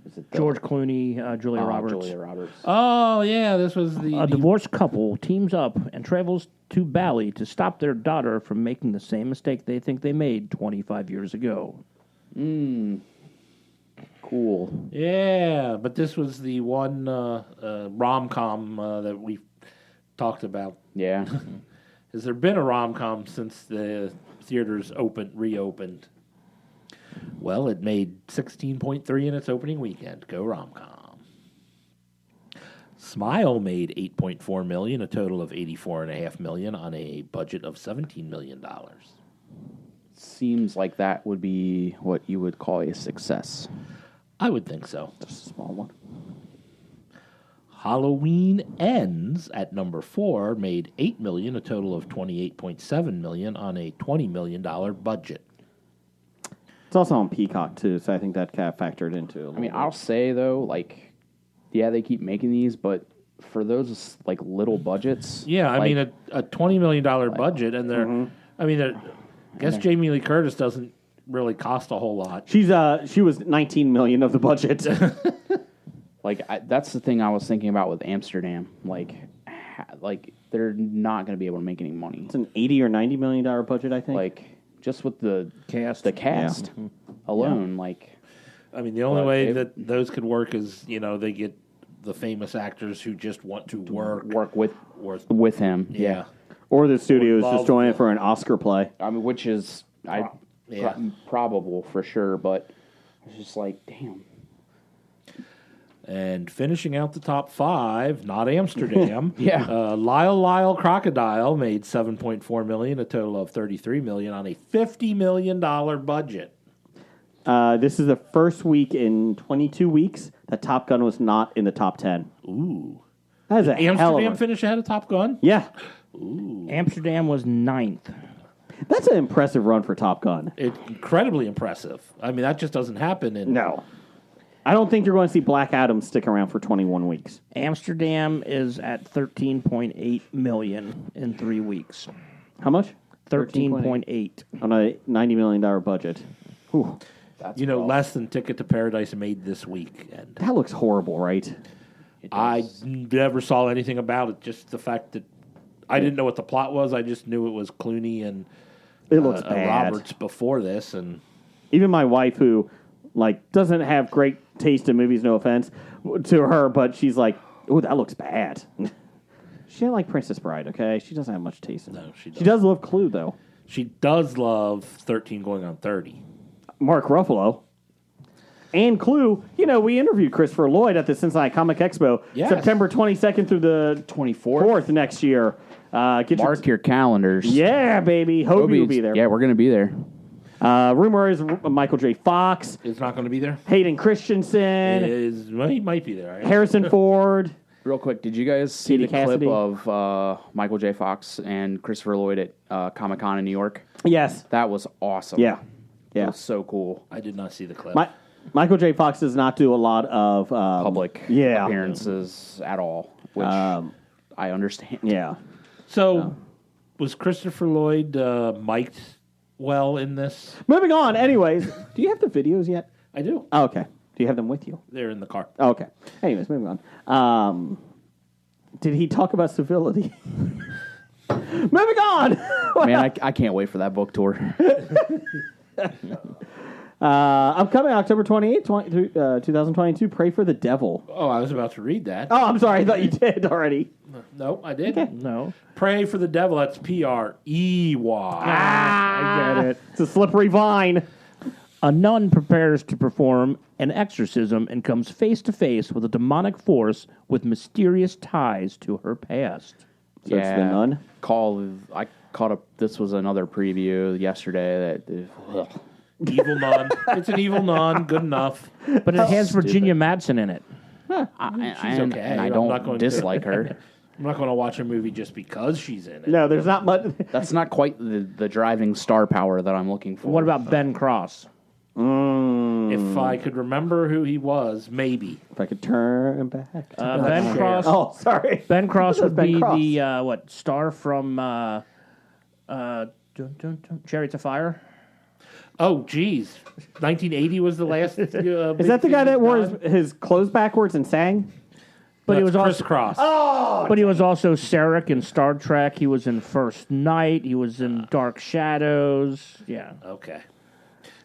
Is it the- George Clooney, Julia Roberts. Julia Roberts. Oh, yeah, this was A divorced couple teams up and travels to Bali to stop their daughter from making the same mistake they think they made 25 years ago. Cool. Yeah, but this was the one rom-com that we talked about. Yeah. Has there been a rom-com since the theaters reopened? Well, it made 16.3 in its opening weekend. Go rom-com. Smile made $8.4 million, a total of $84.5 million on a budget of $17 million. Seems like that would be what you would call a success. I would think so. Just a small one. Halloween Ends at number 4 made $8 million, a total of $28.7 million on a $20 million budget. It's also on Peacock, too, so I think that kind of factored into it. a I mean, little I'll bit. say, though, like, yeah, they keep making these, but for those, like, little budgets... Yeah, I like, mean, a $20 million budget, and they're... I mean, I guess Jamie Lee Curtis doesn't really cost a whole lot. She was $19 million of the budget. That's the thing I was thinking about with Amsterdam. They're not going to be able to make any money. It's an $80 or $90 million budget, I think. Just with the Cast. alone, I mean, the only But way it- that those could work is, they get the famous actors who just want to work with him. Yeah. Or the studio is Would just love doing it to. for an Oscar play. I mean, which is probable for sure, but it's just like, damn. And finishing out the top 5, not Amsterdam. Yeah. Lyle Crocodile made $7.4 million, a total of $33 million on a $50 million budget. This is the first week in 22 weeks that Top Gun was not in the top 10. Ooh. That is a hell of Amsterdam a... finish ahead of Top Gun? Yeah. Amsterdam was 9th. That's an impressive run for Top Gun. It's incredibly impressive. I mean, that just doesn't happen in... No. I don't think you're going to see Black Adam stick around for 21 weeks. Amsterdam is at 13.8 million in 3 weeks. How much? 13.8 on a $90 million budget. Whew. That's less than Ticket to Paradise made this week. And That looks horrible, right? I never saw anything about it. Just the fact that I didn't know what the plot was. I just knew it was Clooney and It looks bad. Roberts before this. And Even my wife, who doesn't have great taste in movies, no offense to her, but she's like, "Oh, that looks bad." She didn't like Princess Bride. Okay, she doesn't have much taste in it. No, she She does love Clue, though. she does love 13 going on 30. Mark Ruffalo. And Clue, we interviewed Christopher Lloyd at the Cincinnati Comic Expo, Yes. September 22nd through the 24th. next year. Mark your calendars. Yeah, baby. Hobie will be there. Yeah, we're going to be there. Rumor is Michael J. Fox, It's not going to be there? Hayden Christensen, He might be there. Harrison Ford. Real quick, did you guys see Katie the clip Cassidy. of Michael J. Fox and Christopher Lloyd at Comic-Con in New York? Yes. That was awesome. Yeah. That Yeah. was so cool. I did not see the clip. Michael J. Fox does not do a lot of Public yeah. appearances at all, which Um, I understand. Yeah. So, was Christopher Lloyd mic'd well in this? Moving on. Anyways, do you have the videos yet? I do. Oh, okay. Do you have them with you? They're in the car. Oh, okay. Anyways, moving on. Did he talk about civility? Moving on. Man, I can't wait for that book tour. Upcoming October 28th, 2022, Pray for the Devil. Oh, I was about to read that. Oh, I'm sorry. I thought you did already. No, I didn't. No. Pray for the Devil. That's Prey. I get it. It's a slippery vine. A nun prepares to perform an exorcism and comes face to face with a demonic force with mysterious ties to her past. So it's the nun? I caught up. This was another preview yesterday. Evil nun. It's an evil nun. Good enough. But it has Virginia Madsen in it. She's okay. And I I'm don't not going dislike her. I'm not going to watch a movie just because she's in it. No, there's not much. That's not quite the driving star power that I'm looking for. What about Ben Cross? If I could remember who he was, maybe. If I could turn back. Ben Cross. Oh, sorry. Ben Cross would Ben be Cross. the star from Chariots of Fire. Oh, geez. 1980 was the last. Is that the guy that wore his clothes backwards and sang? But he was Chris also Cross. But he was also Sarek in Star Trek. He was in First Night. He was in Dark Shadows. Yeah. Okay.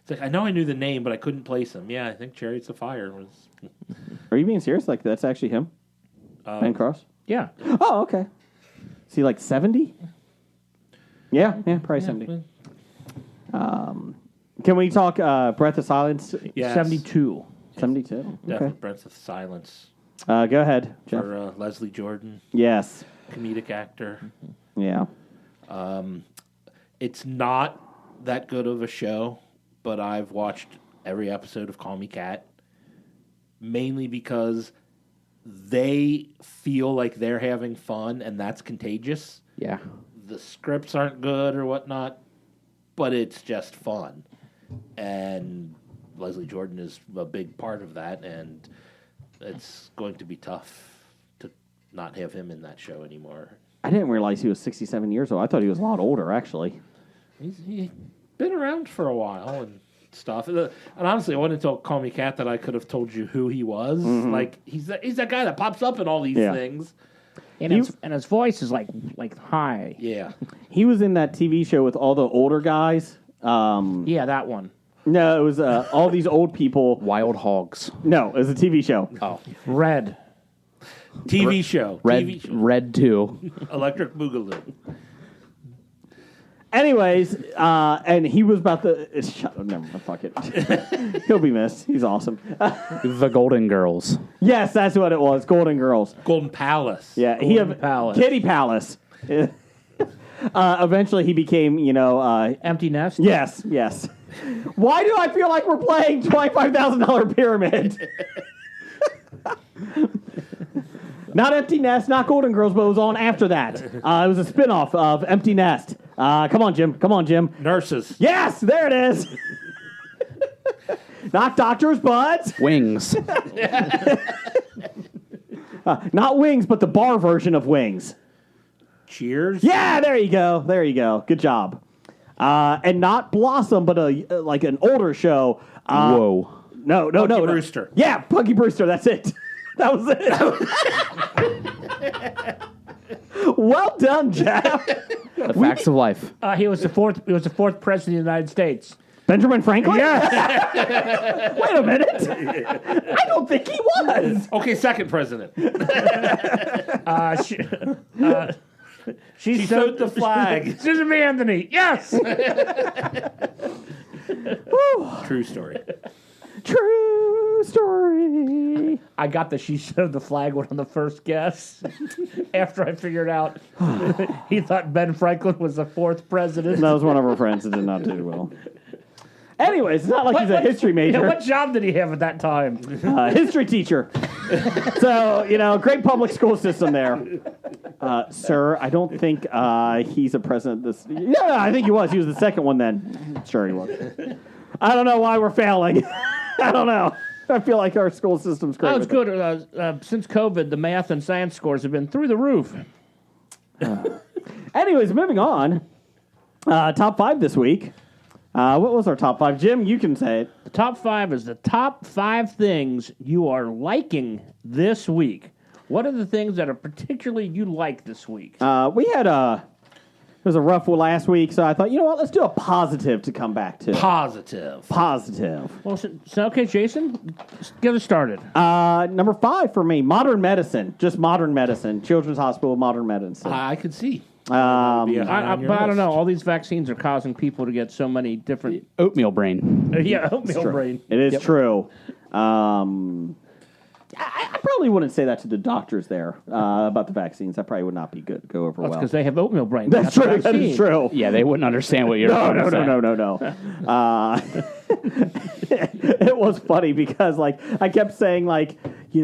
It's like, I know I knew the name, but I couldn't place him. Yeah, I think Chariots of Fire was. Are you being serious? Like, that's actually him? Ben Cross? Yeah. Oh, okay. Is he like 70? Yeah, probably 70. Can we talk Breath of Silence? Yes. 72. 72. Definitely Okay. Breath of Silence Go ahead, Jeff. for Leslie Jordan, Yes. comedic actor. Yeah. It's not that good of a show, but I've watched every episode of Call Me Kat, mainly because they feel like they're having fun, and that's contagious. Yeah. The scripts aren't good or whatnot, but it's just fun. And Leslie Jordan is a big part of that, and it's going to be tough to not have him in that show anymore. I didn't realize he was 67 years old. I thought he was a lot older, actually. He's been around for a while, and stuff. And honestly, it wasn't until Call Me Cat that I could have told you who he was. Like he's that guy that pops up in all these things. And his voice is like high. Yeah. He was in that TV show with all the older guys. Yeah, that one. No, it was all these old people. Wild Hogs. No, it was a TV show. Oh, Red. TV show. Red, TV show. Red 2. Electric Boogaloo. Anyways, and he was about to... Shut up, never mind, fuck it. He'll be missed. He's awesome. The Golden Girls. Yes, that's what it was. Golden Girls. Golden Palace. Yeah, Golden Palace. Kitty Palace. Eventually, he became, Empty Nest? Yes. Why do I feel like we're playing $25,000 Pyramid? Not Empty Nest, not Golden Girls, but it was on after that. It was a spinoff of Empty Nest. Come on, Jim. Nurses. Yes, there it is. Not doctors, but... Wings. Not Wings, but the bar version of Wings. Cheers. Yeah, there you go. Good job. And not Blossom, but like an older show. Whoa. No. Punky Brewster. Yeah, Punky Brewster. That's it. That was it. Well done, Jeff. The facts of life. He was the fourth president of the United States. Benjamin Franklin? Yeah. Wait a minute. I don't think he was. Okay, second president. She sewed the flag. Susan B. Anthony. Yes. True story. True story. I got the she sewed the flag one on the first guess. After I figured out he thought Ben Franklin was the fourth president. That was one of our friends that did not do well. Anyways, it's not like he's a history major. Yeah, what job did he have at that time? History teacher. So, great public school system there. Sir, I don't think he's a president this... Yeah, I think he was. He was the second one then. Sure he was. I don't know why we're failing. I don't know. I feel like our school system's great. Oh, it's good. Since COVID, the math and science scores have been through the roof. Anyways, moving on. Top 5 this week. What was our top 5? Jim, you can say it. The top 5 is the top 5 things you are liking this week. What are the things that are particularly you like this week? We had it was a rough one last week, so I thought, you know what, let's do a positive to come back to. Positive. Positive. Well, so okay, Jason, get us started. Number 5 for me, modern medicine. Just modern medicine. Children's Hospital, modern medicine. I could see. But I don't know. All these vaccines are causing people to get so many different... Oatmeal Brain. Oatmeal brain. It is true. I probably wouldn't say that to the doctors there about the vaccines. That probably would not be good. Go over well. That's because they have oatmeal brain. That's true. That is true. Yeah, they wouldn't understand what you're No. It was funny because, I kept saying, he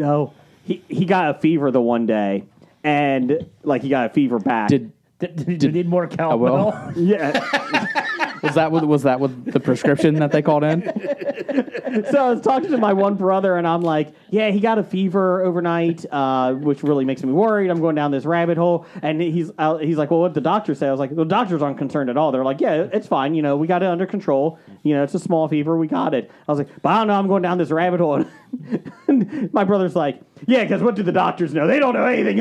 got a fever the one day, and, he got a fever back. Did you need more calomel? Yeah. Was that with the prescription that they called in? So I was talking to my one brother, and I'm like, yeah, he got a fever overnight, which really makes me worried. I'm going down this rabbit hole. And he's like, well, what did the doctors say? I was like, the doctors aren't concerned at all. They're like, yeah, it's fine. We got it under control. It's a small fever. We got it. I was like, but I don't know. I'm going down this rabbit hole. And my brother's like, yeah, because what do the doctors know? They don't know anything.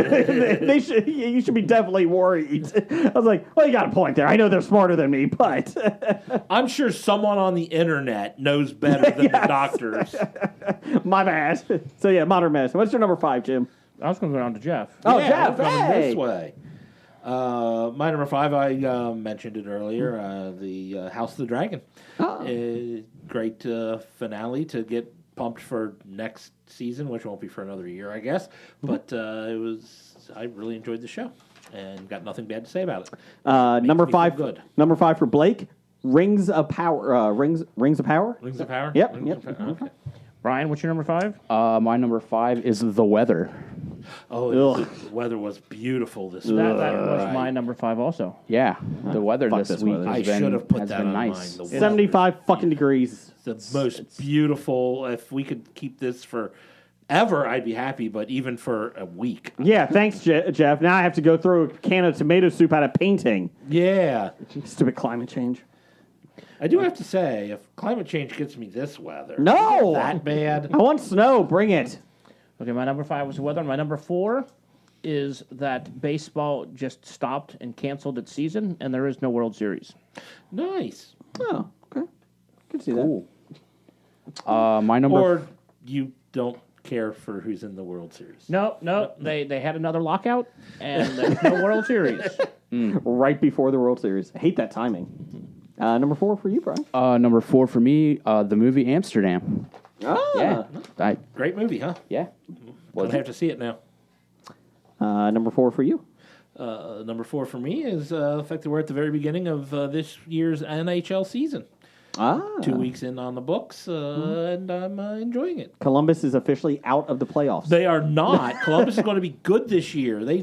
You should be definitely worried. I was like, well, you got a point there. I know they're smarter than me, but... I'm sure someone on the internet knows better than the doctors. My bad. So, yeah, modern medicine. What's your number 5, Jim? I was going to go down to Jeff. Oh, yeah, Jeff, coming hey! this way. My number 5, I mentioned it earlier, the House of the Dragon. Great finale to get pumped for next season, which won't be for another year, I guess. But I really enjoyed the show and got nothing bad to say about it. Number 5. Good. Number 5 for Blake. Rings of Power. Rings of Power. Rings of Power. Yep. Rings of Power. Okay. Brian, what's your number 5? My number 5 is The Weather. Oh, the weather was beautiful this week. That was my number 5 also. Yeah, the weather Fuck this this week weather. I has been, should have put has that been on nice. mine. 75 fucking degrees. The most beautiful. If we could keep this for ever, I'd be happy. But even for a week, Yeah, thanks, Jeff. Now I have to go throw a can of tomato soup out of painting. yeah. Stupid climate change. I do have to say, if climate change gets me this weather, No! that bad. I want snow. Bring it. Okay, my number 5 was the weather. My number 4 is that baseball just stopped and canceled its season, and there is no World Series. Nice. Oh, okay. Can see that. Cool. My number. Or you don't care for who's in the World Series. No, they had another lockout, and there's no World Series. Right before the World Series. I hate that timing. Number 4 for you, Brian. Number 4 for me, the movie Amsterdam. Ah. Yeah. Great movie, huh? Yeah. I'll have to see it now. Number 4 for you. Number 4 for me is the fact that we're at the very beginning of this year's NHL season. 2 weeks in on the books, and I'm enjoying it. Columbus is officially out of the playoffs. They are not. Columbus is going to be good this year. They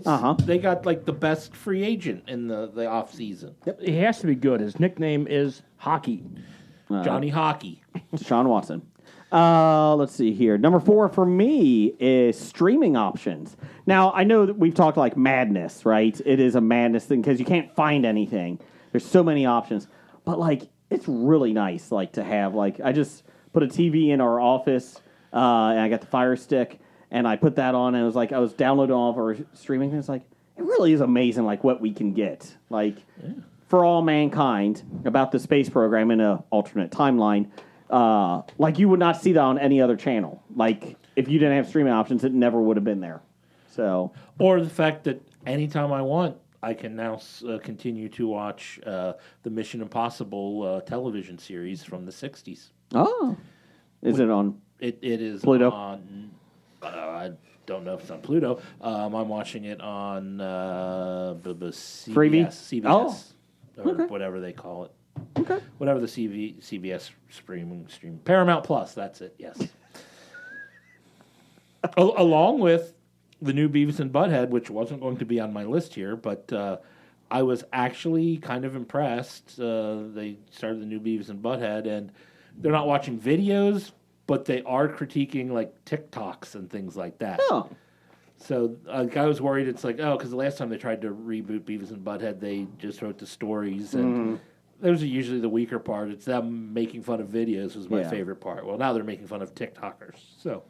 got like the best free agent in the off season. He has to be good. His nickname is Hockey. Johnny Hockey. Deshaun Watson. Let's see here. Number 4 for me is streaming options. Now, I know that we've talked like madness, right? It is a madness thing because you can't find anything. There's so many options. But, like, it's really nice, like, to have, like, I just put a TV in our office, and I got the Fire Stick, and I put that on, and it was like, I was downloading all of our streaming, and it's like, it really is amazing, like, what we can get. Like, for all mankind, about the space program in an alternate timeline, like, you would not see that on any other channel. Like, if you didn't have streaming options, it never would have been there. So, Or the fact that anytime I want, I can now continue to watch the Mission Impossible television series from the 60s. oh, is it on? It is Pluto? on. I don't know if it's on Pluto. I'm watching it on CBS. Freebie? CBS. Oh, Or whatever they call it. Okay. Whatever the CBS stream. Paramount Plus, that's it, yes. Along with the new Beavis and Butthead, which wasn't going to be on my list here, but I was actually kind of impressed. They started the new Beavis and Butthead, and they're not watching videos, but they are critiquing like TikToks and things like that. Oh. So I was worried it's like, because the last time they tried to reboot Beavis and Butthead, they just wrote the stories, and those are usually the weaker part. It's them making fun of videos was my favorite part. Well, now they're making fun of TikTokers, so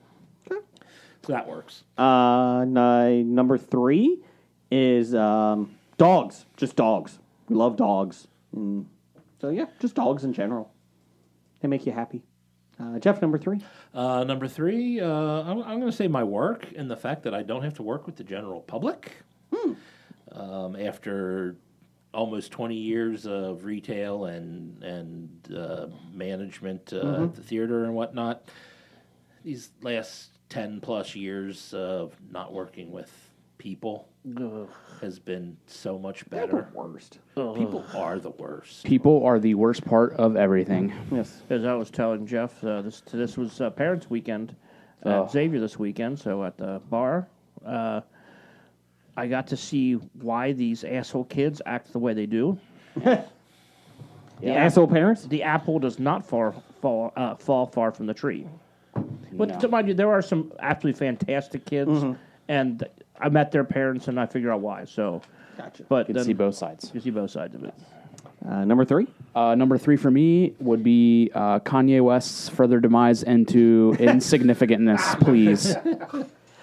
that works. Number 3 is dogs. Just dogs. We love dogs. So, yeah, just dogs in general. They make you happy. Jeff, number 3? Number 3, I'm going to say my work and the fact that I don't have to work with the general public. After almost 20 years of retail and management at the theater and whatnot, these last 10 plus years of not working with people has been so much better. Worst. People are the worst. People are the worst part of everything. Yes. As I was telling Jeff, this was Parents' Weekend at Xavier this weekend, so at the bar, I got to see why these asshole kids act the way they do. Asshole parents? The apple does not fall far from the tree. But to mind you, there are some absolutely fantastic kids, and I met their parents, and I figure out why. So, Gotcha. but You can see both sides. You see both sides of it. Number 3? Number 3 for me would be Kanye West's further demise into insignificantness, please.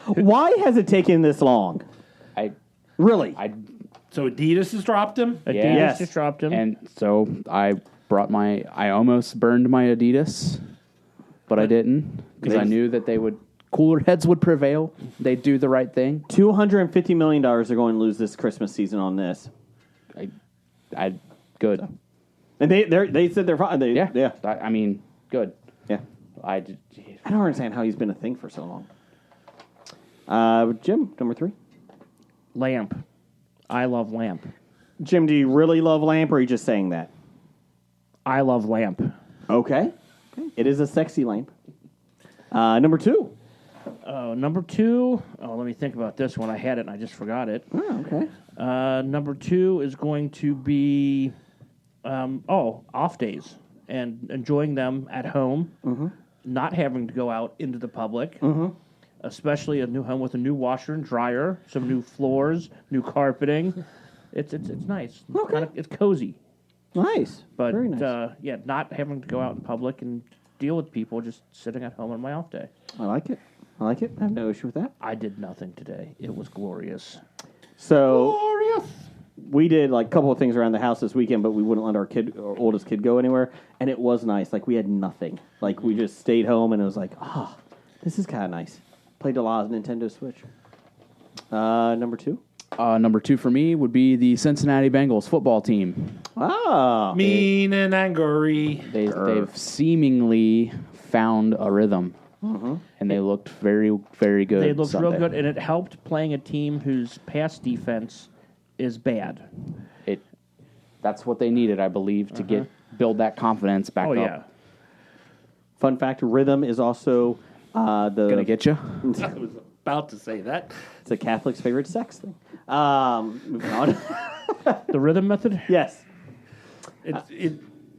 Why has it taken this long? Really? So Adidas has dropped him? Adidas Yes. just dropped him. And so I almost burned my Adidas, but I didn't because I knew that cooler heads would prevail. They'd do the right thing. $250 million are going to lose this Christmas season on this. Good. And they said they're fine. Yeah. I mean, good. Yeah. I don't understand how he's been a thing for so long. Jim, number 3? Lamp. I love Lamp. Jim, do you really love Lamp, or are you just saying that? I love Lamp. Okay. It is a sexy lamp. Number 2. Number 2. Oh, let me think about this one. I had it and I just forgot it. Oh, okay. Number 2 is going to be off days and enjoying them at home, not having to go out into the public, especially a new home with a new washer and dryer, some new floors, new carpeting. It's nice. Okay. It's cozy. Nice. But Very nice. yeah, not having to go out in public and deal with people, just sitting at home on my off day. I like it. I have no issue with that. I did nothing today. It was glorious. So Glorious. we did like a couple of things around the house this weekend, but we wouldn't let our oldest kid go anywhere, and it was nice. Like we had nothing. Like we just stayed home, and it was like, this is kind of nice. Played a lot of Nintendo Switch. Number 2. Number 2 for me would be the Cincinnati Bengals football team. Ah, Mean and angry. They've seemingly found a rhythm, and they looked very, very good. They looked real Sunday. good, and it helped playing a team whose pass defense is bad. That's what they needed, I believe, to build that confidence back Oh, up. yeah. fun fact: rhythm is also Gonna get you. I was about to say that. It's a Catholic's favorite sex thing. Moving on. The rhythm method? Yes.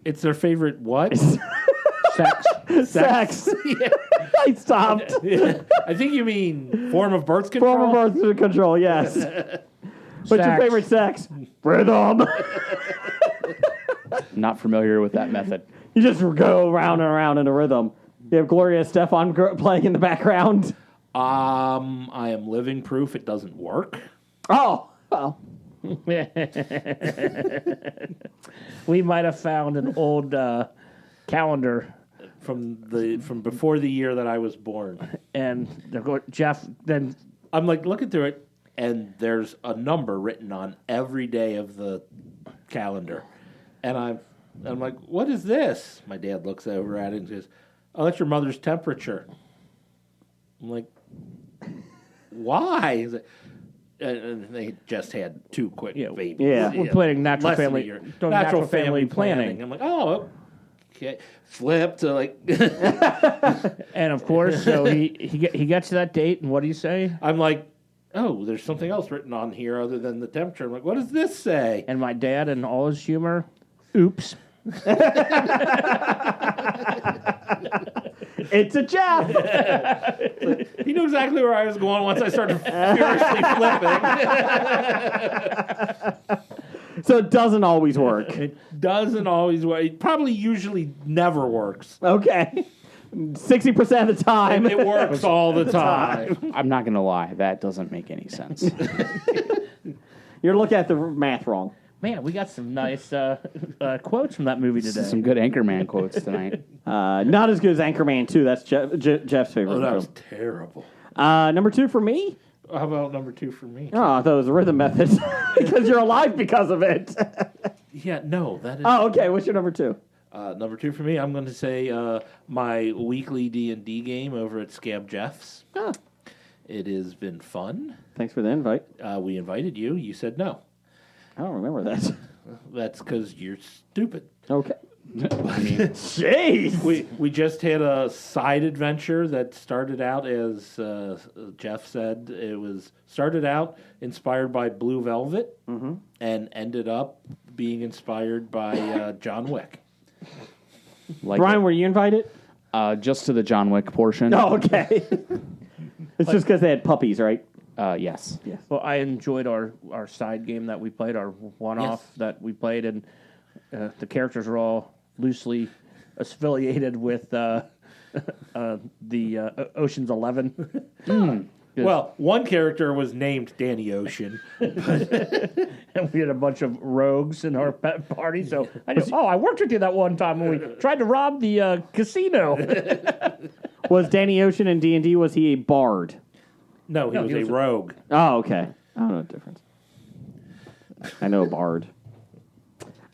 It's their favorite what? Sex. Sex. I stopped. I think you mean form of birth control. Form of birth control, yes. What's your Sex. favorite sex? Rhythm. Not familiar with that method. You just go round and around in a rhythm. You have Gloria Estefan playing in the background. I am living proof it doesn't work. Oh, well. We might have found an old calendar, From before the year that I was born. and they're going, Jeff, then I'm like looking through it, and there's a number written on every day of the calendar, and I'm like, what is this? My dad looks over at it and says, "Oh, that's your mother's temperature." I'm like, why? He's like, and they just had 2 quick babies. Yeah. we're planning natural Less than a family, year. doing natural family planning. I'm like, oh, okay. Flip to like. And of course, so he gets to that date, and what do you say? I'm like, oh, there's something else written on here other than the temperature. I'm like, what does this say? And my dad, in all his humor, oops. It's a Jeff. He knew exactly where I was going once I started furiously flipping. So it doesn't always work. It doesn't always work. It probably usually never works. Okay. 60% of the time. It works all the time. I'm not gonna lie, that doesn't make any sense. You're looking at the math wrong. Man, we got some nice quotes from that movie today. Some good Anchorman quotes tonight. Not as good as Anchorman 2. That's Jeff's favorite. Oh, that was film. terrible. Number 2 for me? How about number 2 for me? Oh, I thought it was a rhythm method. Because you're alive because of it. Yeah, no, that is. Oh, okay. What's your number 2? Number 2 for me, I'm going to say my weekly D&D game over at Scab Jeff's. Ah. It has been fun. Thanks for the invite. We invited you. You said no. I don't remember that. That's because you're stupid. Okay. I mean, Jeez. We just had a side adventure that started out as Jeff said. It was started out inspired by Blue Velvet and ended up being inspired by John Wick. like Brian, were you invited? just to the John Wick portion. Oh, okay. It's just because they had puppies, right? Yes. Well, I enjoyed our side game that we played, our one-off that we played, and the characters are all loosely affiliated with the Ocean's 11. Well, one character was named Danny Ocean. And we had a bunch of rogues in our party. So I worked with you that one time when we tried to rob the casino. Was Danny Ocean in D&D, was he a bard? No, he was a rogue. Oh, okay. I don't know the difference. I know a bard.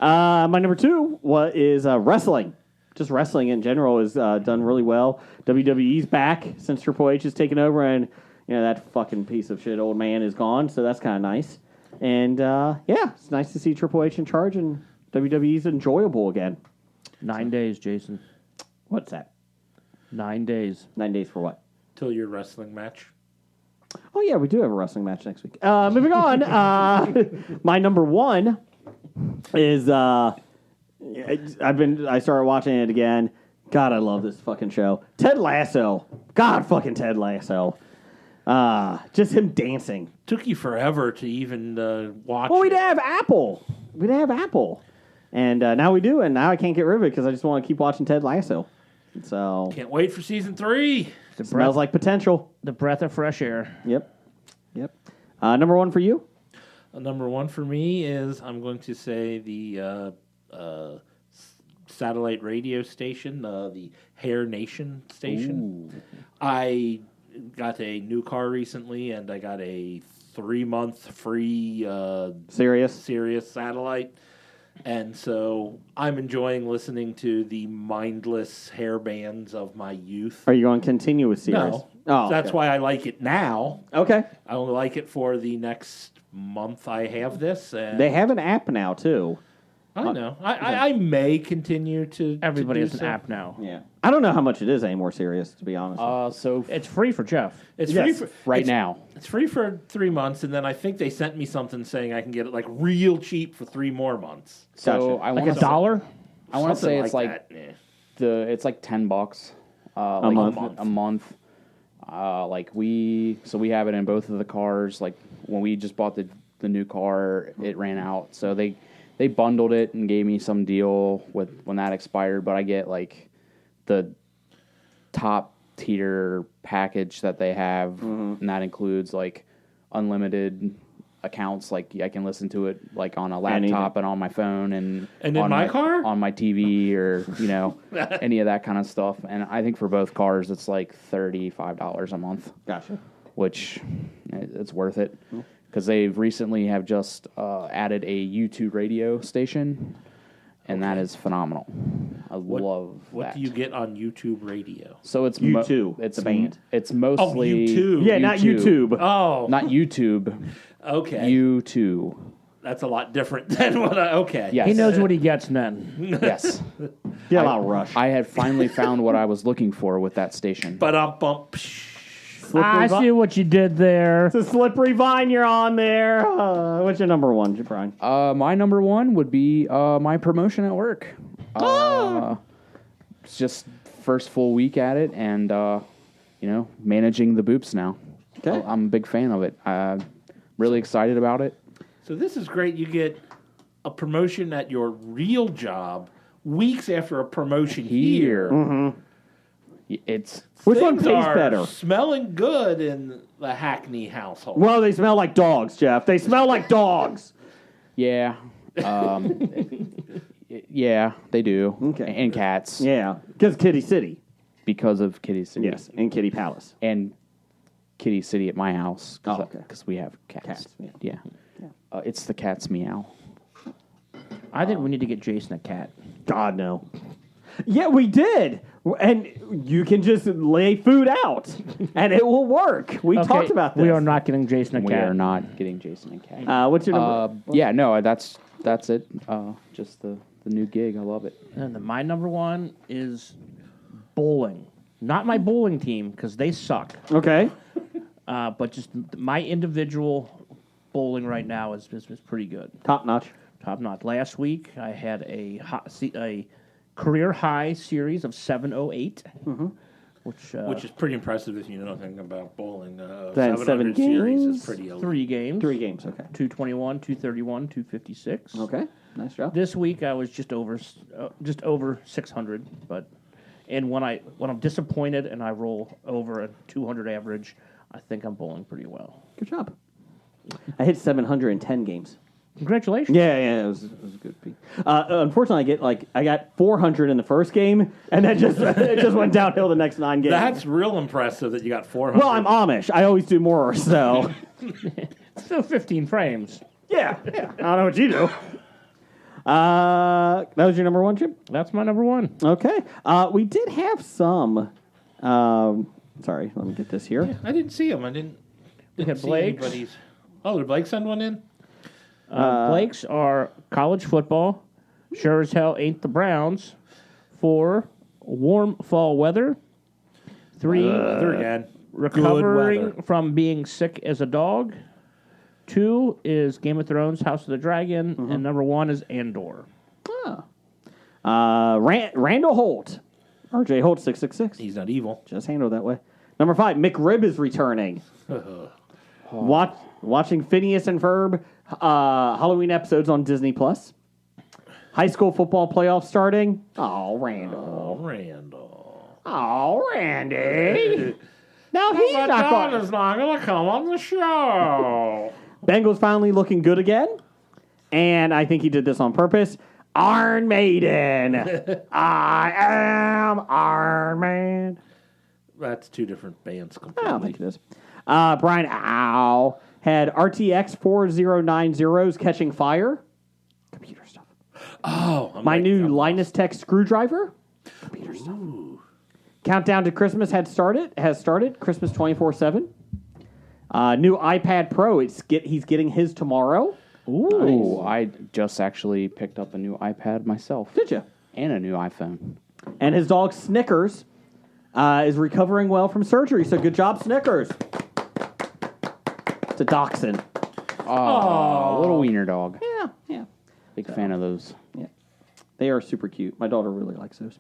My number 2 is wrestling. Just wrestling in general is done really well. WWE's back since Triple H has taken over, and that fucking piece of shit old man is gone, so that's kind of nice. And it's nice to see Triple H in charge, and WWE's enjoyable again. 9 days, Jason. What's that? 9 days. 9 days for what? Till your wrestling match. Oh, yeah, we do have a wrestling match next week. Moving on. My number 1 is I started watching it again. God, I love this fucking show. Ted Lasso. God, fucking Ted Lasso. Just him dancing. Took you forever to even watch. Well, it. we'd have Apple. And now we do, and now I can't get rid of it because I just want to keep watching Ted Lasso. So Can't wait for season 3. smells like potential. The breath of fresh air. Yep. Number one for you? Number 1 for me is, I'm going to say the satellite radio station, the Hair Nation station. Ooh. I got a new car recently, and I got a 3-month free Sirius satellite. And so I'm enjoying listening to the mindless hair bands of my youth. Are you going to continue with Sirius? No. Oh, that's why I like it now. Okay. I only like it for the next month I have this. And they have an app now, too. I know. I may continue to. Everybody has an so. app now. Yeah. I don't know how much it is anymore, Sirius, to be honest. So it's free for Jeff. It's free for now. It's free for 3 months, and then I think they sent me something saying I can get it like real cheap for 3 more months. So Gotcha. I Like want $1? I want to say it's like that. it's like $10 a month. We have it in both of the cars. Like when we just bought the new car, it ran out. So they bundled it and gave me some deal with when that expired. But I get like the top tier package that they have, and that includes like unlimited accounts. Like I can listen to it like on a laptop and on my phone and in on my car, on my TV, or any of that kind of stuff. And I think for both cars, it's like $35 a month. Gotcha. Which it's worth it because they've recently have just added a U2 radio station. And that is phenomenal. I love that. What do you get on YouTube radio? So it's U2. It's the band. It's mostly U2. Yeah, not YouTube. Oh, not YouTube. Okay. U2. That's a lot different than what I. Okay. Yes. He knows what he gets then. Yes. Yeah, a lot of Rush. I had finally found what I was looking for with that station. But bump. I see what you did there. It's a slippery vine you're on there. What's your number one, Brian? My number one would be my promotion at work. It's just first full week at it, and managing the boops now. Okay. I'm a big fan of it. Really excited about it. So this is great. You get a promotion at your real job weeks after a promotion here. Mm-hmm. It's Which one Things pays are better? Smelling good in the Hackney household. Well, they smell like dogs, Jeff. They smell like dogs. yeah. Yeah, they do. Okay. And cats. Yeah, because Kitty City. Because of Kitty City. Yes, and Kitty Palace. And Kitty City at my house. Oh, okay. Because we have cats. Cats, Yeah. It's the cat's meow. I think we need to get Jason a cat. God, no. Yeah, we did. And you can just lay food out, and it will work. We talked about this. We are not getting Jason a We cat. are not getting Jason and cat. What's your number? Yeah, no, that's it. Just the new gig. I love it. And my number one is bowling. Not my bowling team, because they suck. Okay. But just my individual bowling right now is pretty good. Top notch. Top notch. Last week, I had a career high series of 708, Which is pretty impressive if you know nothing about bowling. Then 700 7 series games? is pretty elite. 3 games. 3 games, okay. 221, 231, 256. Okay, nice job. This week I was just over 600, and when I'm disappointed and I roll over a 200 average, I think I'm bowling pretty well. Good job. I hit 710 games. Congratulations. Yeah, it was a good peak. Unfortunately, I got 400 in the first game, and then it just went downhill the next 9 games. That's real impressive that you got 400. Well, I'm Amish. I always do more, so. Still 15 frames. Yeah. I don't know what you do. That was your number one, Chip? That's my number one. Okay. We did have some. Sorry, let me get this here. I didn't see him. I didn't had see Blake's. anybody's. Oh, did Blake send one in? Blake's are college football. Sure as hell ain't the Browns. 4, warm fall weather. 3, Weather again. recovering Good weather. from being sick as a dog. 2 is Game of Thrones, House of the Dragon. And number 1 is Andor. Randall Holt. RJ Holt 666. He's not evil. Just handled that way. Number 5, McRib is returning. Watching Phineas and Ferb Halloween episodes on Disney Plus. High school football playoffs starting. Oh, Randall. Oh, Randall. Oh, Randy. No, he's But not Don going. is not going to come on the show. Bengals finally looking good again. And I think he did this on purpose. Iron Maiden. I am Iron Man. That's two different bands I completely. don't think it is. Brian had RTX 4090s catching fire. Computer stuff. Oh, I'm My like, new I'm- Linus Tech screwdriver. Computer stuff. Countdown to Christmas has started. Christmas 24/7. New iPad Pro. He's getting his tomorrow. Ooh, I just actually picked up a new iPad myself. Did you? And a new iPhone. And his dog Snickers is recovering well from surgery. So good job, Snickers. It's a dachshund. Oh, little wiener dog. Yeah. Big fan of those. Yeah. They are super cute. My daughter really likes those.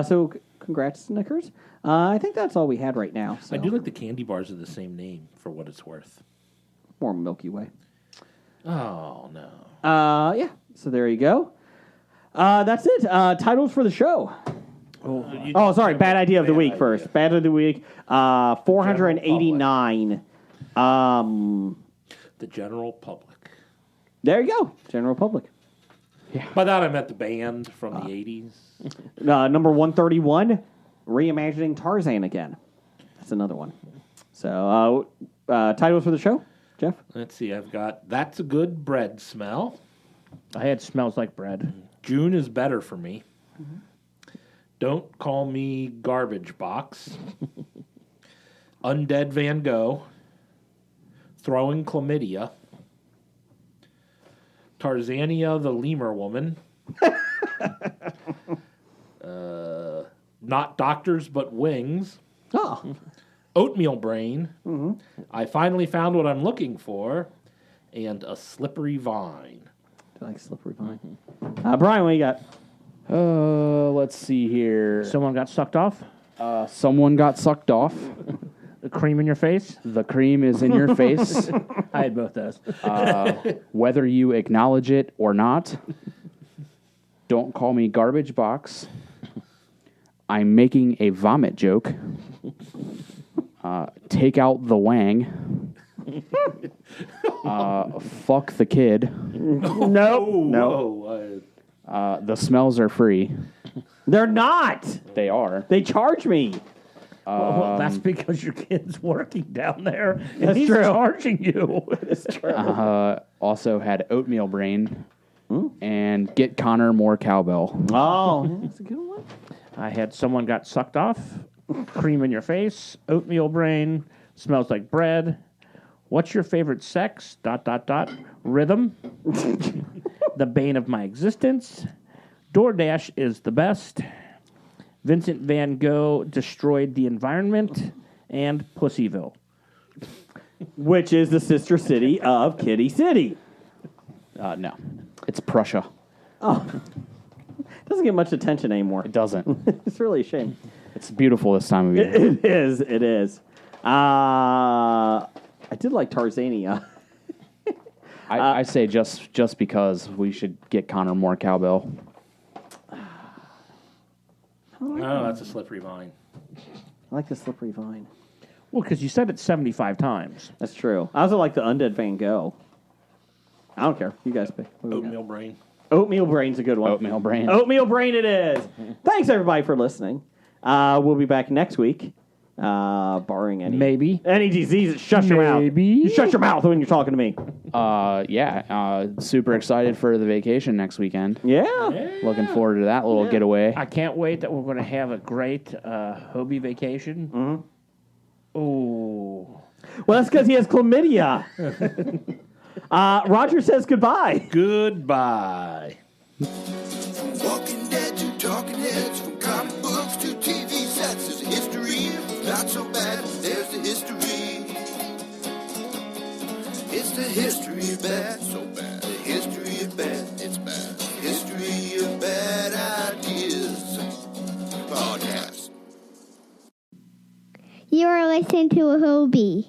So congrats, Snickers. I think that's all we had right now. So. I do like the candy bars of the same name, for what it's worth. More Milky Way. Oh, no. Yeah. So there you go. That's it. Titles for the show. Oh, sorry. Bad idea of the week first. Bad of the week. 489. The general public. There you go. General public. By that I meant the band from the 80s. Number 131. Reimagining Tarzan again. That's another one. So, titles for the show, Jeff? Let's see, I've got That's a Good Bread Smell. I had Smells Like Bread. June is Better for Me. Don't Call Me Garbage Box. Undead Van Gogh. Throwing Chlamydia. Tarzania the Lemur Woman. Not Doctors But Wings. Oh. Oatmeal Brain. I Finally Found What I'm Looking For. And A Slippery Vine. I like Slippery Vine. Brian, what you got? Let's see here. Someone got sucked off. Someone got sucked off. The cream in your face. The cream is in your face. I had both those. Whether you acknowledge it or not. Don't call me garbage box. I'm making a vomit joke. Take out the wang. Fuck the kid. No. The smells are free. They're not. They are. They charge me. Well, that's because your kid's working down there. And That's he's true. charging you. Also had Oatmeal Brain. And Get Connor More Cowbell. Oh, that's a good one. I had Someone Got Sucked Off. Cream in Your Face. Oatmeal Brain. Smells Like Bread. What's Your Favorite Sex? ... Rhythm. The Bane of My Existence. DoorDash is the best. Vincent Van Gogh destroyed the environment. And Pussyville. Which is the sister city of Kitty City. No. It's Prussia. Doesn't get much attention anymore. It doesn't. It's really a shame. It's beautiful this time of year. It is. It is. I did like Tarzania. I say just because we should get Connor more cowbell. Oh, that's A Slippery Vine. I like the Slippery Vine. Well, because you said it 75 times. That's true. I also like the Undead Van Gogh. I don't care. You guys pick. What do we got? Oatmeal Brain. Oatmeal Brain's a good one. Oatmeal Brain. Oatmeal Brain it is. Thanks, everybody, for listening. We'll be back next week, barring any disease. Shut your mouth. Maybe. You shut your mouth when you're talking to me. Super excited for the vacation next weekend. Yeah. Looking forward to that little getaway. I can't wait that we're going to have a great Hobie vacation. Mm-hmm. Ooh. Well, that's because he has chlamydia. Roger says goodbye. Goodbye. Walking Dead to Talking Heads, from comic books to TV sets. There's a history, not so bad. There's the history. It's the history of bad, so bad. The history of bad, it's bad. History of bad ideas. Podcast. You are listening to a Hobie.